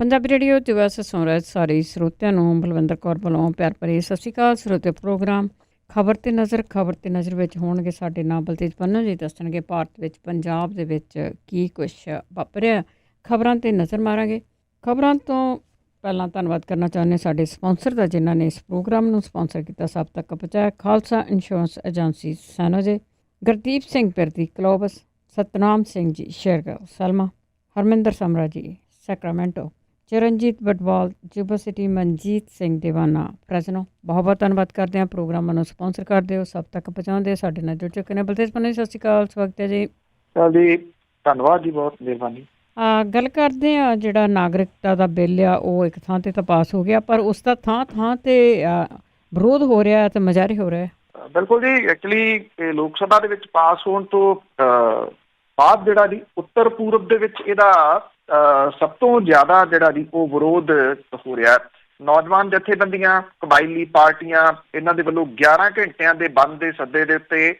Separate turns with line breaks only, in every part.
Punjabi radio ਦਿਵਸ ਸਮਰਾਜ ਸਾਰੇ ਸਰੋਤਿਆਂ ਨੂੰ ਬਲਵਿੰਦਰ ਕੌਰ ਵੱਲੋਂ ਪਿਆਰ ਭਰੀ ਸਤਿ ਸ਼੍ਰੀ ਅਕਾਲ। ਸਰੋਤੇ ਪ੍ਰੋਗਰਾਮ ਖਬਰ ਤੇ ਨਜ਼ਰ ਵਿੱਚ ਹੋਣਗੇ ਸਾਡੇ ਨਾਲ ਬਲਤੇਜ ਪੰਨੂ ਜੀ ਦੱਸਣਗੇ ਭਾਰਤ ਵਿੱਚ ਪੰਜਾਬ ਦੇ ਵਿੱਚ ਕੀ ਕੁਛ ਵਾਪਰਿਆ। ਖਬਰਾਂ ਤੇ ਨਜ਼ਰ ਮਾਰਾਂਗੇ। ਖਬਰਾਂ ਤੋਂ ਪਹਿਲਾਂ ਧੰਨਵਾਦ ਕਰਨਾ ਚਾਹੁੰਦੇ ਸਾਡੇ ਸਪਾਂਸਰ ਦਾ ਜਿਨ੍ਹਾਂ ਨੇ ਇਸ ਪ੍ਰੋਗਰਾਮ ਨੂੰ ਸਪਾਂਸਰ ਕੀਤਾ, ਸਭ ਤੱਕ ਪਹੁੰਚਾਇਆ। ਖਾਲਸਾ ਇੰਸ਼ੋਰੈਂਸ ਏਜੰਸੀ ਸੈਨੋਜੇ, ਗੁਰਦੀਪ ਸਿੰਘ ਪਿਰਦੀ ਕਲੋਬਸ, ਸਤਨਾਮ ਸਿੰਘ ਜੀ ਸ਼ੇਰਗਿੱਲ ਸਲਮਾ, ਹਰਮਿੰਦਰ ਸਮਰਾ ਜੀ ਸੈਕਰਾਮੈਂਟੋ, ਚਰਨਜੀਤ ਬਟਵਾਲ ਜੁਬਾ ਸਿਟੀ, ਮਨਜੀਤ ਸਿੰਘ ਦੀਵਾਨਾ ਫਰੈਜ਼ਨੋ। ਬਹੁਤ ਬਹੁਤ ਧੰਨਵਾਦ ਕਰਦੇ ਹਾਂ ਪ੍ਰੋਗਰਾਮਾਂ ਨੂੰ ਸਪਾਂਸਰ ਕਰਦੇ ਹੋ, ਸਭ ਤੱਕ ਪਹੁੰਚਾਉਂਦੇ। ਸਾਡੇ ਨਾਲ ਜੁੜ ਚੁੱਕੇ ਨੇ ਬਲਤੇਜ ਪੰਨੂ ਜੀ, ਸਤਿ ਸ਼੍ਰੀ ਅਕਾਲ, ਸਵਾਗਤ ਹੈ ਜੀ।
ਜੀ ਧੰਨਵਾਦ ਜੀ, ਬਹੁਤ ਮਿਹਰਬਾਨੀ।
ਗੱਲ ਕਰਦੇ ਹਾਂ, ਜਿਹੜਾ ਨਾਗਰਿਕਤਾ ਦਾ ਬਿੱਲ ਆ ਉਹ ਇੱਕ ਥਾਂ 'ਤੇ ਤਾਂ ਪਾਸ ਹੋ ਗਿਆ, ਪਰ ਉਸ ਦਾ ਥਾਂ 'ਤੇ ਵਿਰੋਧ ਹੋ ਰਿਹਾ ਅਤੇ ਮੁਜ਼ਾਹਰੇ ਹੋ ਰਿਹਾ।
ਬਿਲਕੁਲ ਜੀ, ਐਕਚੁਅਲੀ ਲੋਕ ਸਭਾ ਦੇ ਵਿੱਚ ਪਾਸ ਹੋਣ ਤੋਂ ਬਾਅਦ ਜਿਹੜਾ ਜੀ ਉੱਤਰ ਪੂਰਬ ਦੇ ਵਿੱਚ ਇਹਦਾ ਸਭ ਤੋਂ ਜ਼ਿਆਦਾ ਜਿਹੜਾ ਜੀ ਉਹ ਵਿਰੋਧ ਹੋ ਰਿਹਾ। ਨੌਜਵਾਨ ਜਥੇਬੰਦੀਆਂ, ਕਬਾਇਲੀ ਪਾਰਟੀਆਂ, ਇਹਨਾਂ ਦੇ ਵੱਲੋਂ 11 ਘੰਟਿਆਂ ਦੇ ਬੰਦ ਦੇ ਸੱਦੇ ਦੇ ਉੱਤੇ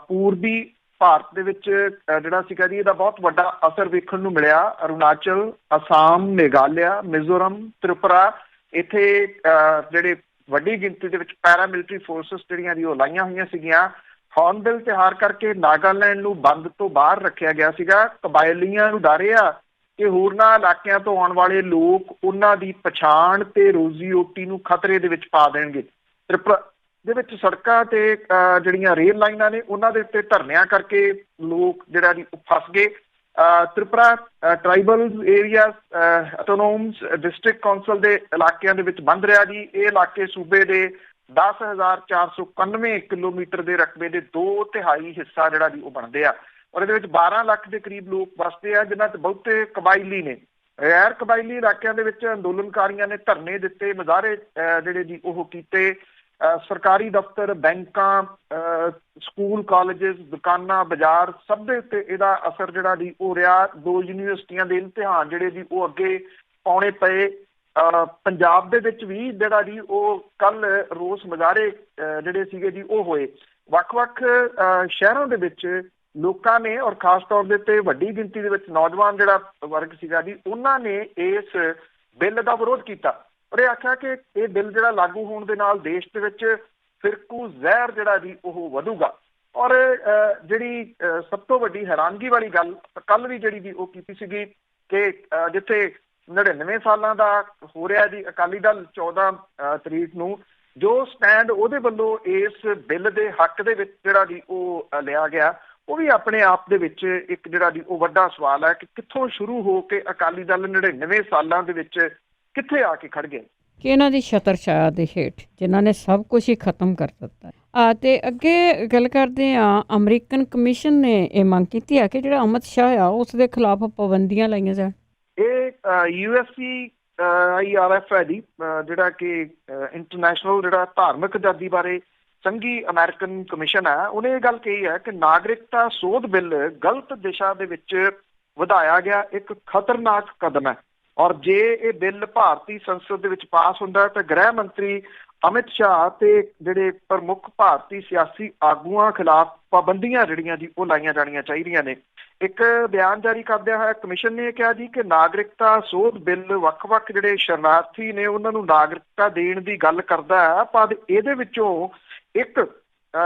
ਪੂਰਬੀ ਭਾਰਤ ਦੇ ਵਿੱਚ ਜਿਹੜਾ ਸੀਗਾ ਜੀ ਇਹਦਾ ਬਹੁਤ ਵੱਡਾ ਅਸਰ ਵੇਖਣ ਨੂੰ ਮਿਲਿਆ। ਅਰੁਣਾਚਲ, ਅਸਾਮ, ਮੇਘਾਲਿਆ, ਮਿਜ਼ੋਰਮ, ਤ੍ਰਿਪੁਰਾ, ਇੱਥੇ ਜਿਹੜੇ ਵੱਡੀ ਗਿਣਤੀ ਦੇ ਵਿੱਚ ਪੈਰਾਮਿਲਟਰੀ ਫੋਰਸਿਸ ਜਿਹੜੀਆਂ ਜੀ ਉਹ ਲਾਈਆਂ ਹੋਈਆਂ ਸੀਗੀਆਂ। ਹੌਰਨਬਿਲ ਤਿਉਹਾਰ ਕਰਕੇ ਨਾਗਾਲੈਂਡ ਨੂੰ ਬੰਦ ਤੋਂ ਬਾਹਰ ਰੱਖਿਆ ਗਿਆ ਸੀਗਾ। ਕਬਾਇਲੀਆਂ ਨੂੰ ਡਰ ਆ ਕਿ ਹੋਰਨਾਂ ਇਲਾਕਿਆਂ ਤੋਂ ਆਉਣ ਵਾਲੇ ਲੋਕ ਉਹਨਾਂ ਦੀ ਪਛਾਣ ਤੇ ਰੋਜ਼ੀ ਰੋਟੀ ਨੂੰ ਖਤਰੇ ਦੇ ਵਿੱਚ ਪਾ ਦੇਣਗੇ। ਤ੍ਰਿਪੁਰਾ ਦੇ ਵਿੱਚ ਸੜਕਾਂ ਤੇ ਜਿਹੜੀਆਂ ਰੇਲ ਲਾਈਨਾਂ ਨੇ ਉਹਨਾਂ ਦੇ ਉੱਤੇ ਧਰਨਿਆਂ ਕਰਕੇ ਲੋਕ ਜਿਹੜਾ ਜੀ ਫਸ ਗਏ। Tripura tribal area autonomous district council ਦੇ ਇਲਾਕਿਆਂ ਦੇ ਵਿੱਚ ਬੰਦ ਰਿਹਾ ਜੀ। ਇਹ ਇਲਾਕੇ ਸੂਬੇ ਦੇ 10,491 ਕਿਲੋਮੀਟਰ ਦੇ ਰਕਬੇ ਦੇ 2/3 ਹਿੱਸਾ ਜਿਹੜਾ ਜੀ ਉਹ ਬਣਦੇ ਆ, ਔਰ ਇਹਦੇ ਵਿੱਚ 12 ਲੱਖ ਦੇ ਕਰੀਬ ਲੋਕ ਵਸਦੇ ਆ, ਜਿਨ੍ਹਾਂ 'ਚ ਬਹੁਤੇ ਕਬਾਇਲੀ ਨੇ। ਗੈਰ ਕਬਾਇਲੀ ਇਲਾਕਿਆਂ ਦੇ ਵਿੱਚ ਅੰਦੋਲਨਕਾਰੀਆਂ ਨੇ ਧਰਨੇ ਦਿੱਤੇ, ਮੁਜ਼ਾਹਰੇ ਜਿਹੜੇ ਜੀ ਉਹ ਕੀਤੇ। ਸਰਕਾਰੀ ਦਫ਼ਤਰ, ਬੈਂਕਾਂ, ਸਕੂਲ, ਕਾਲਜਿਸ, ਦੁਕਾਨਾਂ, ਬਾਜ਼ਾਰ ਸਭ ਦੇ ਉੱਤੇ ਇਹਦਾ ਅਸਰ ਜਿਹੜਾ ਜੀ ਉਹ ਰਿਹਾ। 2 ਯੂਨੀਵਰਸਿਟੀਆਂ ਦੇ ਇਮਤਿਹਾਨ ਜਿਹੜੇ ਜੀ ਉਹ ਅੱਗੇ ਪਾਉਣੇ ਪਏ। ਪੰਜਾਬ ਦੇ ਵਿੱਚ ਵੀ ਜਿਹੜਾ ਜੀ ਉਹ ਕੱਲ ਰੋਸ ਮੁਜ਼ਾਹਰੇ ਜਿਹੜੇ ਸੀਗੇ ਜੀ ਉਹ ਹੋਏ। ਵੱਖ-ਵੱਖ ਸ਼ਹਿਰਾਂ ਦੇ ਵਿੱਚ ਲੋਕਾਂ ਨੇ, ਔਰ ਖਾਸ ਤੌਰ ਦੇ ਉੱਤੇ ਵੱਡੀ ਗਿਣਤੀ ਦੇ ਵਿੱਚ ਨੌਜਵਾਨ ਜਿਹੜਾ ਵਰਗ ਸੀਗਾ ਜੀ, ਉਹਨਾਂ ਨੇ ਇਸ ਬਿੱਲ ਦਾ ਵਿਰੋਧ ਕੀਤਾ। ਔਰ ਇਹ ਆਖਿਆ ਕਿ ਇਹ ਬਿੱਲ ਜਿਹੜਾ ਲਾਗੂ ਹੋਣ ਦੇ ਨਾਲ ਦੇਸ਼ ਦੇ ਵਿੱਚ ਫਿਰਕੂ ਜ਼ਹਿਰ ਜਿਹੜਾ ਜੀ ਉਹ ਵਧੂਗਾ। ਔਰ ਜਿਹੜੀ ਸਭ ਤੋਂ ਵੱਡੀ ਹੈਰਾਨਗੀ ਵਾਲੀ ਗੱਲ ਕੱਲ ਵੀ ਜਿਹੜੀ ਜੀ ਉਹ ਕੀਤੀ ਸੀਗੀ ਕਿ ਜਿੱਥੇ 99 ਸਾਲਾਂ ਦਾ ਹੋ ਰਿਹਾ ਜੀ ਅਕਾਲੀ ਦਲ 14 ਤਰੀਕ ਨੂੰ ਜੋ ਸਟੈਂਡ ਉਹਦੇ ਵੱਲੋਂ ਇਸ ਬਿੱਲ ਦੇ ਹੱਕ ਦੇ ਵਿੱਚ ਜਿਹੜਾ ਜੀ ਉਹ ਲਿਆ ਗਿਆ, ਉਹ ਵੀ ਆਪਣੇ ਆਪ ਦੇ ਵਿੱਚ ਇੱਕ ਜਿਹੜਾ ਜੀ ਉਹ ਵੱਡਾ ਸਵਾਲ ਹੈ ਕਿ ਕਿੱਥੋਂ ਸ਼ੁਰੂ ਹੋ ਕੇ ਅਕਾਲੀ ਦਲ 99 ਸਾਲਾਂ ਦੇ ਵਿੱਚ ਕਿੱਥੇ ਆ ਕੇ ਖੜ ਗਏ
ਕਿ ਇਹਨਾਂ ਦੀ ਛਤਰ ਛਾਇਆ ਦੇ ਹੇਠ ਜਿਨ੍ਹਾਂ ਨੇ ਸਭ ਕੁਝ ਹੀ ਖਤਮ ਕਰ ਦਿੱਤਾ। ਤੇ ਅੱਗੇ ਗੱਲ ਕਰਦੇ ਹਾਂ, ਅਮਰੀਕਨ ਕਮਿਸ਼ਨ ਨੇ ਇਹ ਮੰਗ ਕੀਤੀ ਹੈ ਕਿ ਜਿਹੜਾ ਅਮਿਤ ਸ਼ਾਹ ਆ ਉਸ ਦੇ ਖਿਲਾਫ ਪਾਬੰਦੀਆਂ ਲਾਈਆਂ ਜਾਣ।
ਇਹ USCIRF ਹੈ ਜੀ, ਜਿਹੜਾ ਕਿ ਇੰਟਰਨੈਸ਼ਨਲ ਜਿਹੜਾ ਧਾਰਮਿਕ ਆਜ਼ਾਦੀ ਬਾਰੇ ਸੰਘੀ ਅਮਰੀਕਨ ਕਮਿਸ਼ਨ ਹੈ, ਉਹਨੇ ਇਹ ਗੱਲ ਕਹੀ ਹੈ ਕਿ ਨਾਗਰਿਕਤਾ ਸੋਧ ਬਿੱਲ ਗਲਤ ਦਿਸ਼ਾ ਦੇ ਵਿੱਚ ਵਧਾਇਆ ਗਿਆ ਇੱਕ ਖਤਰਨਾਕ ਕਦਮ ਹੈ। ਔਰ ਜੇ ਇਹ ਬਿੱਲ ਭਾਰਤੀ ਸੰਸਦ ਦੇ ਵਿੱਚ ਪਾਸ ਹੁੰਦਾ ਤਾਂ ਗ੍ਰਹਿ ਮੰਤਰੀ ਅਮਿਤ ਸ਼ਾਹ ਤੇ ਜਿਹੜੇ ਪ੍ਰਮੁੱਖ ਭਾਰਤੀ ਸਿਆਸੀ ਆਗੂਆਂ ਖਿਲਾਫ ਪਾਬੰਦੀਆਂ ਜਿਹੜੀਆਂ ਜੀ ਉਹ ਲਾਈਆਂ ਜਾਣੀਆਂ ਚਾਹੀਦੀਆਂ ਨੇ। ਇੱਕ ਬਿਆਨ ਜਾਰੀ ਕਰਦਿਆਂ ਹੋਇਆ ਕਮਿਸ਼ਨ ਨੇ ਕਿਹਾ ਜੀ ਕਿ ਨਾਗਰਿਕਤਾ ਸੋਧ ਬਿੱਲ ਵੱਖ-ਵੱਖ ਜਿਹੜੇ ਸ਼ਰਨਾਰਥੀ ਨੇ ਉਹਨਾਂ ਨੂੰ ਨਾਗਰਿਕਤਾ ਦੇਣ ਦੀ ਗੱਲ ਕਰਦਾ ਹੈ, ਪਰ ਇਹਦੇ ਵਿੱਚੋਂ ਇੱਕ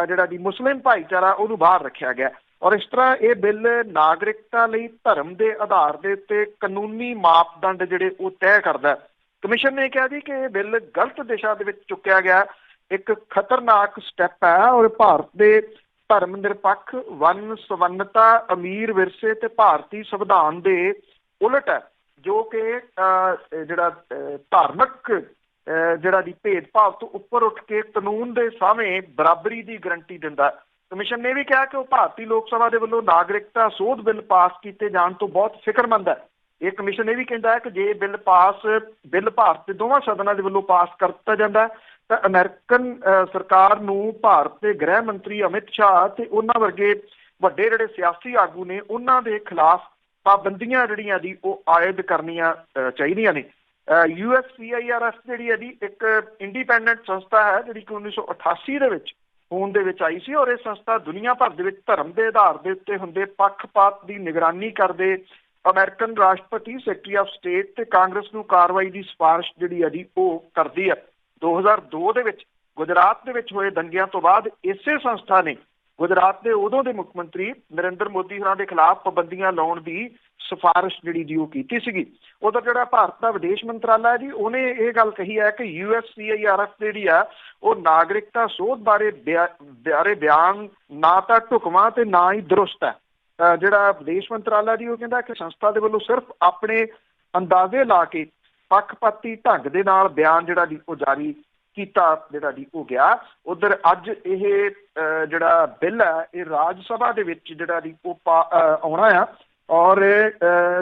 ਜਿਹੜਾ ਜੀ ਮੁਸਲਿਮ ਭਾਈਚਾਰਾ ਉਹਨੂੰ ਬਾਹਰ ਰੱਖਿਆ ਗਿਆ। ਔਰ ਇਸ ਤਰ੍ਹਾਂ ਇਹ ਬਿੱਲ ਨਾਗਰਿਕਤਾ ਲਈ ਧਰਮ ਦੇ ਆਧਾਰ ਦੇ ਉੱਤੇ ਕਾਨੂੰਨੀ ਮਾਪਦੰਡ ਜਿਹੜੇ ਉਹ ਤੈਅ ਕਰਦਾ। ਕਮਿਸ਼ਨ ਨੇ ਕਿਹਾ ਜੀ ਕਿ ਇਹ ਬਿੱਲ ਗਲਤ ਦਿਸ਼ਾ ਦੇ ਵਿੱਚ ਚੁੱਕਿਆ ਗਿਆ ਇੱਕ ਖਤਰਨਾਕ ਸਟੈਪ ਹੈ ਔਰ ਭਾਰਤ ਦੇ ਧਰਮ ਨਿਰਪੱਖ, ਵੰਨ ਸਵੰਨਤਾ, ਅਮੀਰ ਵਿਰਸੇ ਤੇ ਭਾਰਤੀ ਸੰਵਿਧਾਨ ਦੇ ਉਲਟ ਹੈ, ਜੋ ਕਿ ਜਿਹੜਾ ਧਾਰਮਿਕ ਜਿਹੜਾ ਦੀ ਭੇਦਭਾਵ ਤੋਂ ਉੱਪਰ ਉੱਠ ਕੇ ਕਾਨੂੰਨ ਦੇ ਸਾਹਮਣੇ ਬਰਾਬਰੀ ਦੀ ਗਰੰਟੀ ਦਿੰਦਾ। ਕਮਿਸ਼ਨ ਨੇ ਵੀ ਕਿਹਾ ਕਿ ਉਹ ਭਾਰਤੀ ਲੋਕ ਸਭਾ ਦੇ ਵੱਲੋਂ ਨਾਗਰਿਕਤਾ ਸੋਧ ਬਿੱਲ ਪਾਸ ਕੀਤੇ ਜਾਣ ਤੋਂ ਬਹੁਤ ਫਿਕਰਮੰਦ ਹੈ। ਇਹ ਕਮਿਸ਼ਨ ਇਹ ਵੀ ਕਹਿੰਦਾ ਹੈ ਕਿ ਜੇ ਬਿੱਲ ਭਾਰਤ ਦੇ ਦੋਵਾਂ ਸਦਨਾਂ ਦੇ ਵੱਲੋਂ ਪਾਸ ਕਰ ਦਿੱਤਾ ਜਾਂਦਾ ਤਾਂ ਅਮਰੀਕਨ ਸਰਕਾਰ ਨੂੰ ਭਾਰਤ ਦੇ ਗ੍ਰਹਿ ਮੰਤਰੀ ਅਮਿਤ ਸ਼ਾਹ ਤੇ ਉਹਨਾਂ ਵਰਗੇ ਵੱਡੇ ਜਿਹੜੇ ਸਿਆਸੀ ਆਗੂ ਨੇ ਉਹਨਾਂ ਦੇ ਖਿਲਾਫ ਪਾਬੰਦੀਆਂ ਜਿਹੜੀਆਂ ਜੀ ਉਹ ਆਇਦ ਕਰਨੀਆਂ ਚਾਹੀਦੀਆਂ ਨੇ। USCIRF ਜਿਹੜੀ ਹੈ ਜੀ ਇੱਕ ਇੰਡੀਪੈਂਡੈਂਟ ਸੰਸਥਾ ਹੈ ਜਿਹੜੀ ਕਿ 1988 ਦੇ ਵਿੱਚ ਹੋਂਦ ਦੇ ਵਿੱਚ ਆਈ ਸੀ ਔਰ ਇਹ ਸੰਸਥਾ ਦੁਨੀਆ ਭਰ ਦੇ ਵਿੱਚ ਧਰਮ ਦੇ ਆਧਾਰ ਦੇ ਉੱਤੇ ਹੁੰਦੇ ਪੱਖਪਾਤ ਦੀ ਨਿਗਰਾਨੀ ਕਰਦੇ ਅਮਰੀਕਨ ਰਾਸ਼ਟਰਪਤੀ, ਸੈਕਟਰੀ ਆਫ ਸਟੇਟ ਤੇ ਕਾਂਗਰਸ ਨੂੰ ਕਾਰਵਾਈ ਦੀ ਸਿਫਾਰਿਸ਼ ਜਿਹੜੀ ਹੈ ਜੀ ਉਹ ਕਰਦੀ ਹੈ। 2002 ਦੇ ਵਿੱਚ ਗੁਜਰਾਤ ਦੇ ਵਿੱਚ ਹੋਏ ਦੰਗਿਆਂ ਤੋਂ ਬਾਅਦ ਇਸੇ ਸੰਸਥਾ ਨੇ ਗੁਜਰਾਤ ਦੇ ਉਦੋਂ ਦੇ ਮੁੱਖ ਮੰਤਰੀ ਨਰਿੰਦਰ ਮੋਦੀ ਹੋਰਾਂ ਦੇ ਖਿਲਾਫ ਪਾਬੰਦੀਆਂ ਲਾਉਣ ਦੀ ਸਿਫਾਰਿਸ਼ ਜਿਹੜੀ ਜੀ ਉਹ ਕੀਤੀ ਸੀਗੀ। ਉਧਰ ਜਿਹੜਾ ਭਾਰਤ ਦਾ ਵਿਦੇਸ਼ ਮੰਤਰਾਲਾ ਹੈ ਜੀ, ਉਹਨੇ ਇਹ ਗੱਲ ਕਹੀ ਹੈ ਕਿ USCIRF ਜਿਹੜੀ ਆ ਉਹ ਨਾਗਰਿਕਤਾ ਸੋਧ ਬਾਰੇ ਬਿਆਨ ਨਾ ਤਾਂ ਢੁਕਵਾਂ ਤੇ ਨਾ ਹੀ ਦਰੁਸਤ ਹੈ। ਜਿਹੜਾ ਵਿਦੇਸ਼ ਮੰਤਰਾਲਾ ਜੀ ਉਹ ਕਹਿੰਦਾ ਕਿ ਸੰਸਥਾ ਦੇ ਵੱਲੋਂ ਸਿਰਫ ਆਪਣੇ ਅੰਦਾਜ਼ੇ ਲਾ ਕੇ ਪੱਖਪਾਤੀ ਢੰਗ ਦੇ ਨਾਲ ਬਿਆਨ ਜਿਹੜਾ ਜੀ ਉਹ ਜਾਰੀ ਕੀਤਾ ਜਿਹੜਾ ਜੀ ਉਹ ਗਿਆ। ਉਧਰ ਅੱਜ ਇਹ ਜਿਹੜਾ ਬਿੱਲ ਹੈ ਇਹ ਰਾਜ ਸਭਾ ਦੇ ਵਿੱਚ ਜਿਹੜਾ ਜੀ ਉਹ ਆਉਣਾ ਆ, ਔਰ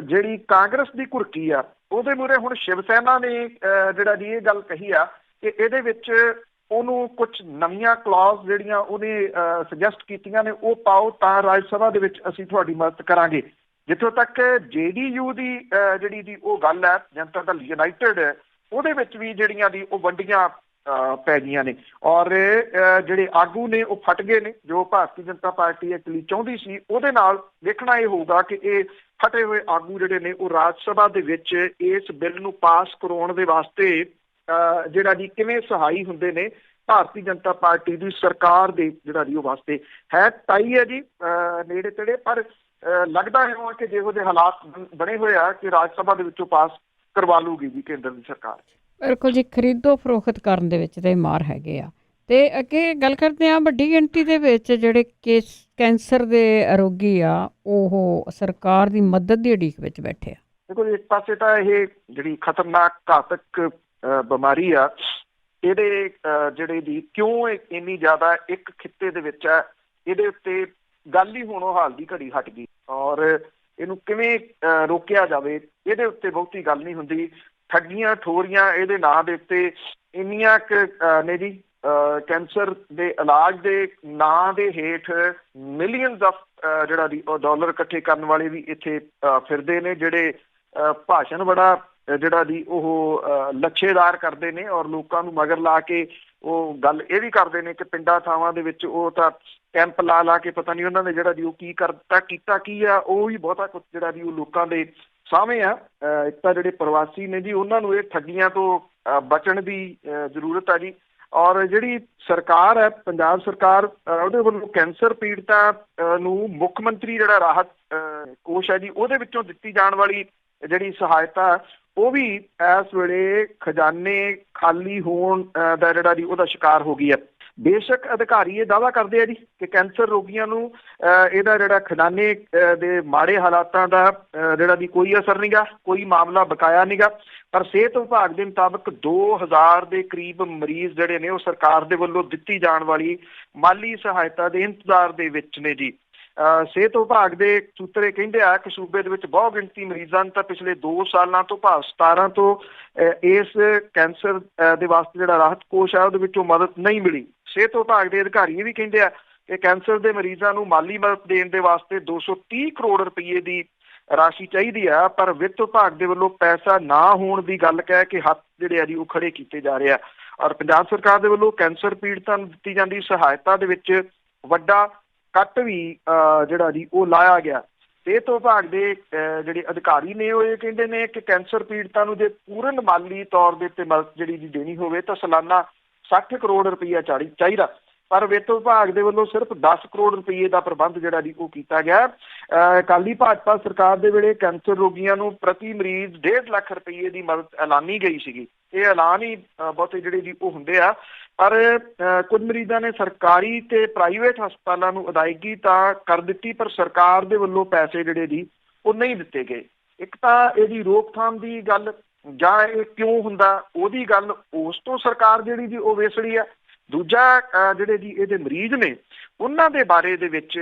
ਜਿਹੜੀ ਕਾਂਗਰਸ ਦੀ ਘੁਰਕੀ ਆ ਉਹਦੇ ਮੂਹਰੇ ਹੁਣ ਸ਼ਿਵ ਸੈਨਾ ਨੇ ਜਿਹੜਾ ਜੀ ਇਹ ਗੱਲ ਕਹੀ ਆ ਕਿ ਇਹਦੇ ਵਿੱਚ ਉਹਨੂੰ ਕੁਝ ਨਵੀਆਂ ਕਲੌਜ਼ ਜਿਹੜੀਆਂ ਉਹਨੇ ਸੁਜੈਸਟ ਕੀਤੀਆਂ ਨੇ ਉਹ ਪਾਓ ਤਾਂ ਰਾਜ ਸਭਾ ਦੇ ਵਿੱਚ ਅਸੀਂ ਤੁਹਾਡੀ ਮਦਦ ਕਰਾਂਗੇ। ਜਿੱਥੋਂ ਤੱਕ JDU ਦੀ ਜਿਹੜੀ ਦੀ ਉਹ ਗੱਲ ਹੈ, ਜਨਤਾ ਦਲ ਯੂਨਾਈਟਿਡ, ਉਹਦੇ ਵਿੱਚ ਵੀ ਜਿਹੜੀਆਂ ਦੀ ਉਹ ਵੰਡੀਆਂ ਪੈ ਗਈਆਂ ਨੇ, ਔਰ ਜਿਹੜੇ ਆਗੂ ਨੇ ਉਹ ਫਟ ਗਏ ਨੇ। ਜੋ ਭਾਰਤੀ ਜਨਤਾ ਪਾਰਟੀ ਐਕਚੁਅਲੀ ਚਾਹੁੰਦੀ ਸੀ ਉਹਦੇ ਨਾਲ ਦੇਖਣਾ ਇਹ ਹੋਊਗਾ ਕਿ ਇਹ ਫਟੇ ਹੋਏ ਆਗੂ ਜਿਹੜੇ ਨੇ ਉਹ ਰਾਜ ਸਭਾ ਦੇ ਵਿੱਚ ਇਸ ਬਿੱਲ ਨੂੰ ਪਾਸ ਕਰਾਉਣ ਦੇ ਵਾਸਤੇ ਜਿਹੜਾ ਜੀ ਕਿਵੇਂ ਸਹਾਈ ਹੁੰਦੇ ਨੇ ਭਾਰਤੀ ਜਨਤਾ ਪਾਰਟੀ ਦੀ ਸਰਕਾਰ ਦੇ ਜਿਹੜਾ ਜੀ ਉਹ ਵਾਸਤੇ। ਹੈ ਤਾਈ ਹੈ ਜੀ ਨੇੜੇ ਤੇੜੇ, ਪਰ ਲੱਗਦਾ ਹੈ ਕਿ ਜਿਹੋ ਜਿਹੇ ਹਾਲਾਤ ਬਣੇ ਹੋਏ ਆ ਕਿ ਰਾਜ ਸਭਾ ਦੇ ਵਿੱਚੋਂ ਪਾਸ ਕਰਵਾ ਲੂਗੀ ਜੀ ਕੇਂਦਰ ਦੀ ਸਰਕਾਰ।
ਬਿਲਕੁਲ ਜੀ, ਖਰੀਦੋ ਫਰੋਖਤ ਕਰਨ ਦੇ ਵਿੱਚ ਤੇ ਮਾਰ ਹੈਗੇ ਆ। ਤੇ ਅੱਗੇ ਗੱਲ ਕਰਦੇ ਆ, ਵੱਡੀ ਗਿਣਤੀ ਦੇ ਵਿੱਚ ਜਿਹੜੇ ਕੈਂਸਰ ਦੇ ਰੋਗੀ ਆ ਉਹ ਸਰਕਾਰ ਦੀ ਮਦਦ ਦੀ ਉਡੀਕ ਵਿੱਚ ਬੈਠੇ ਆ।
ਦੇਖੋ ਇੱਕ ਪਾਸੇ ਤਾਂ ਇਹ ਜਿਹੜੀ ਖਤਰਨਾਕ ਘਾਤਕ ਬਿਮਾਰੀ ਆ, ਇਹਦੇ ਜਿਹੜੇ ਦੀ ਕਿਉਂ ਇੰਨੀ ਜ਼ਿਆਦਾ ਇੱਕ ਖਿੱਤੇ ਦੇ ਵਿੱਚ ਆ, ਇਹਦੇ ਉੱਤੇ ਗੱਲ ਹੀ ਹੁਣ ਹਾਲ ਦੀ ਘੜੀ ਹਟ ਗਈ, ਔਰ ਇਹਨੂੰ ਕਿਵੇਂ ਰੋਕਿਆ ਜਾਵੇ ਇਹਦੇ ਉੱਤੇ ਬਹੁਤੀ ਗੱਲ ਨਹੀਂ ਹੁੰਦੀ। ਠੱਗੀਆਂ ਠੋਰੀਆਂ ਇਹਦੇ ਨਾਂ ਦੇ ਉੱਤੇ ਇੰਨੀਆਂ ਨੇ ਜੀ। ਕੈਂਸਰ ਦੇ ਇਲਾਜ ਦੇ ਨਾਂ ਦੇ ਹੇਠ ਮਿਲੀਅਨਸ ਆਫ ਜਿਹੜਾ ਦੀ ਉਹ ਡਾਲਰ ਇਕੱਠੇ ਕਰਨ ਵਾਲੇ ਵੀ ਇੱਥੇ ਫਿਰਦੇ ਨੇ, ਜਿਹੜੇ ਭਾਸ਼ਣ ਬੜਾ ਜਿਹੜਾ ਦੀ ਉਹ ਲੱਛੇਦਾਰ ਕਰਦੇ ਨੇ, ਔਰ ਲੋਕਾਂ ਨੂੰ ਮਗਰ ਲਾ ਕੇ ਉਹ ਗੱਲ ਇਹ ਵੀ ਕਰਦੇ ਨੇ ਕਿ ਪਿੰਡਾਂ ਥਾਵਾਂ ਦੇ ਵਿੱਚ ਉਹ ਤਾਂ ਕੈਂਪ ਲਾ ਕੇ ਪਤਾ ਨਹੀਂ ਉਹਨਾਂ ਨੇ ਜਿਹੜਾ ਦੀ ਉਹ ਕੀ ਕੀਤਾ ਕੀ ਆ, ਉਹ ਵੀ ਬਹੁਤਾ ਕੁਛ ਜਿਹੜਾ ਦੀ ਉਹ ਲੋਕਾਂ ਦੇ ਸਾਹਮਣੇ ਆ। ਇੱਕ ਤਾਂ ਜਿਹੜੇ ਪ੍ਰਵਾਸੀ ਨੇ ਜੀ ਉਹਨਾਂ ਨੂੰ ਇਹ ਠੱਗੀਆਂ ਤੋਂ ਬਚਣ ਦੀ ਜ਼ਰੂਰਤ ਆ ਜੀ, ਔਰ ਜਿਹੜੀ ਸਰਕਾਰ ਹੈ ਪੰਜਾਬ ਸਰਕਾਰ ਉਹਦੇ ਵੱਲੋਂ ਕੈਂਸਰ ਪੀੜਤਾਂ ਨੂੰ ਮੁੱਖ ਮੰਤਰੀ ਜਿਹੜਾ ਰਾਹਤ ਕੋਸ਼ ਹੈ ਜੀ ਉਹਦੇ ਵਿੱਚੋਂ ਦਿੱਤੀ ਜਾਣ ਵਾਲੀ ਜਿਹੜੀ ਸਹਾਇਤਾ ਉਹ ਵੀ ਇਸ ਵੇਲੇ ਖਜ਼ਾਨੇ ਖਾਲੀ ਹੋਣ ਦਾ ਜਿਹੜਾ ਜੀ ਉਹਦਾ ਸ਼ਿਕਾਰ ਹੋ ਗਈ ਹੈ। ਬੇਸ਼ੱਕ ਅਧਿਕਾਰੀ ਇਹ ਦਾਅਵਾ ਕਰਦੇ ਆ ਜੀ ਕਿ ਕੈਂਸਰ ਰੋਗੀਆਂ ਨੂੰ ਇਹਦਾ ਜਿਹੜਾ ਖਜ਼ਾਨੇ ਦੇ ਮਾੜੇ ਹਾਲਾਤਾਂ ਦਾ ਜਿਹੜਾ ਦੀ ਕੋਈ ਅਸਰ ਨਹੀਂਗਾ, ਕੋਈ ਮਾਮਲਾ ਬਕਾਇਆ ਨਹੀਂਗਾ, ਪਰ ਸਿਹਤ ਵਿਭਾਗ ਦੇ ਮੁਤਾਬਕ 2000 ਦੇ ਕਰੀਬ ਮਰੀਜ਼ ਜਿਹੜੇ ਨੇ ਉਹ ਸਰਕਾਰ ਦੇ ਵੱਲੋਂ ਦਿੱਤੀ ਜਾਣ ਵਾਲੀ ਮਾਲੀ ਸਹਾਇਤਾ ਦੇ ਇੰਤਜ਼ਾਰ ਦੇ ਵਿੱਚ ਨੇ ਜੀ। ਸਿਹਤ ਵਿਭਾਗ ਦੇ ਸੂਤਰੇ ਕਹਿੰਦੇ ਆ ਕਿ ਸੂਬੇ ਦੇ ਵਿੱਚ ਬਹੁਤ ਗਿਣਤੀ ਮਰੀਜ਼ਾਂ ਨੂੰ ਤਾਂ ਪਿਛਲੇ 2 ਸਾਲਾਂ ਤੋਂ ਭਾਵ 17 ਤੋਂ ਇਸ ਕੈਂਸਰ ਦੇ ਵਾਸਤੇ ਜਿਹੜਾ ਰਾਹਤ ਕੋਸ਼ ਆ ਉਹਦੇ ਵਿੱਚੋਂ ਮਦਦ ਨਹੀਂ ਮਿਲੀ। ਸਿਹਤ ਵਿਭਾਗ ਦੇ ਅਧਿਕਾਰੀ ਇਹ ਵੀ ਕਹਿੰਦੇ ਆ ਕਿ ਕੈਂਸਰ ਦੇ ਮਰੀਜ਼ਾਂ ਨੂੰ ਮਾਲੀ ਮਦਦ ਦੇਣ ਦੇ ਵਾਸਤੇ 230 ਕਰੋੜ ਰੁਪਏ ਦੀ ਰਾਸ਼ੀ ਚਾਹੀਦੀ ਆ, ਪਰ ਵਿੱਤ ਵਿਭਾਗ ਦੇ ਵੱਲੋਂ ਪੈਸਾ ਨਾ ਹੋਣ ਦੀ ਗੱਲ ਕਹਿ ਕੇ ਹੱਥ ਜਿਹੜੇ ਆ ਜੀ ਉਹ ਖੜੇ ਕੀਤੇ ਜਾ ਰਹੇ ਆ। ਔਰ ਪੰਜਾਬ ਸਰਕਾਰ ਦੇ ਵੱਲੋਂ ਕੈਂਸਰ ਪੀੜਤਾਂ ਨੂੰ ਦਿੱਤੀ ਜਾਂਦੀ ਸਹਾਇਤਾ ਦੇ ਵਿੱਚ ਵੱਡਾ ਕੱਟ ਵੀ ਜਿਹੜਾ ਜੀ ਉਹ ਲਾਇਆ ਗਿਆ। ਸਿਹਤ ਵਿਭਾਗ ਦੇ ਜਿਹੜੇ ਅਧਿਕਾਰੀ ਨੇ ਉਹ ਇਹ ਕਹਿੰਦੇ ਨੇ ਕਿ ਕੈਂਸਰ ਪੀੜਤਾਂ ਨੂੰ ਜੇ ਪੂਰਨ ਮਾਲੀ ਤੌਰ ਦੇ ਉੱਤੇ ਮਦਦ ਜਿਹੜੀ ਜੀ ਦੇਣੀ ਹੋਵੇ ਤਾਂ ਸਾਲਾਨਾ 60 ਕਰੋੜ ਰੁਪਈਆ ਚਾਹੀਦਾ, ਪਰ ਵਿੱਤ ਵਿਭਾਗ ਦੇ ਵੱਲੋਂ ਸਿਰਫ 10 ਕਰੋੜ ਰੁਪਈਏ ਦਾ ਪ੍ਰਬੰਧ ਜਿਹੜਾ ਜੀ ਉਹ ਕੀਤਾ ਗਿਆ। ਅਕਾਲੀ ਭਾਜਪਾ ਸਰਕਾਰ ਦੇ ਵੇਲੇ ਕੈਂਸਰ ਰੋਗੀਆਂ ਨੂੰ ਪ੍ਰਤੀ ਮਰੀਜ਼ 1.5 ਲੱਖ ਰੁਪਈਏ ਦੀ ਮਦਦ ਐਲਾਨੀ ਗਈ ਸੀਗੀ। ਇਹ ਐਲਾਨ ਹੀ ਬਹੁਤੇ ਜਿਹੜੇ ਜੀ ਉਹ ਹੁੰਦੇ ਆ, ਪਰ ਕੁਝ ਮਰੀਜ਼ਾਂ ਨੇ ਸਰਕਾਰੀ ਤੇ ਪ੍ਰਾਈਵੇਟ ਹਸਪਤਾਲਾਂ ਨੂੰ ਅਦਾਇਗੀ ਤਾਂ ਕਰ ਦਿੱਤੀ, ਪਰ ਸਰਕਾਰ ਦੇ ਵੱਲੋਂ ਪੈਸੇ ਜਿਹੜੇ ਜੀ ਉਹ ਨਹੀਂ ਦਿੱਤੇ ਗਏ। ਇੱਕ ਤਾਂ ਇਹਦੀ ਰੋਕਥਾਮ ਦੀ ਗੱਲ ਜਾਂ ਇਹ ਕਿਉਂ ਹੁੰਦਾ ਉਹਦੀ ਗੱਲ ਉਸ ਤੋਂ ਸਰਕਾਰ ਜਿਹੜੀ ਜੀ ਉਹ ਵਿਸੜੀ ਆ। ਦੂਜਾ ਜਿਹੜੇ ਜੀ ਇਹਦੇ ਮਰੀਜ਼ ਨੇ ਉਹਨਾਂ ਦੇ ਬਾਰੇ ਦੇ ਵਿੱਚ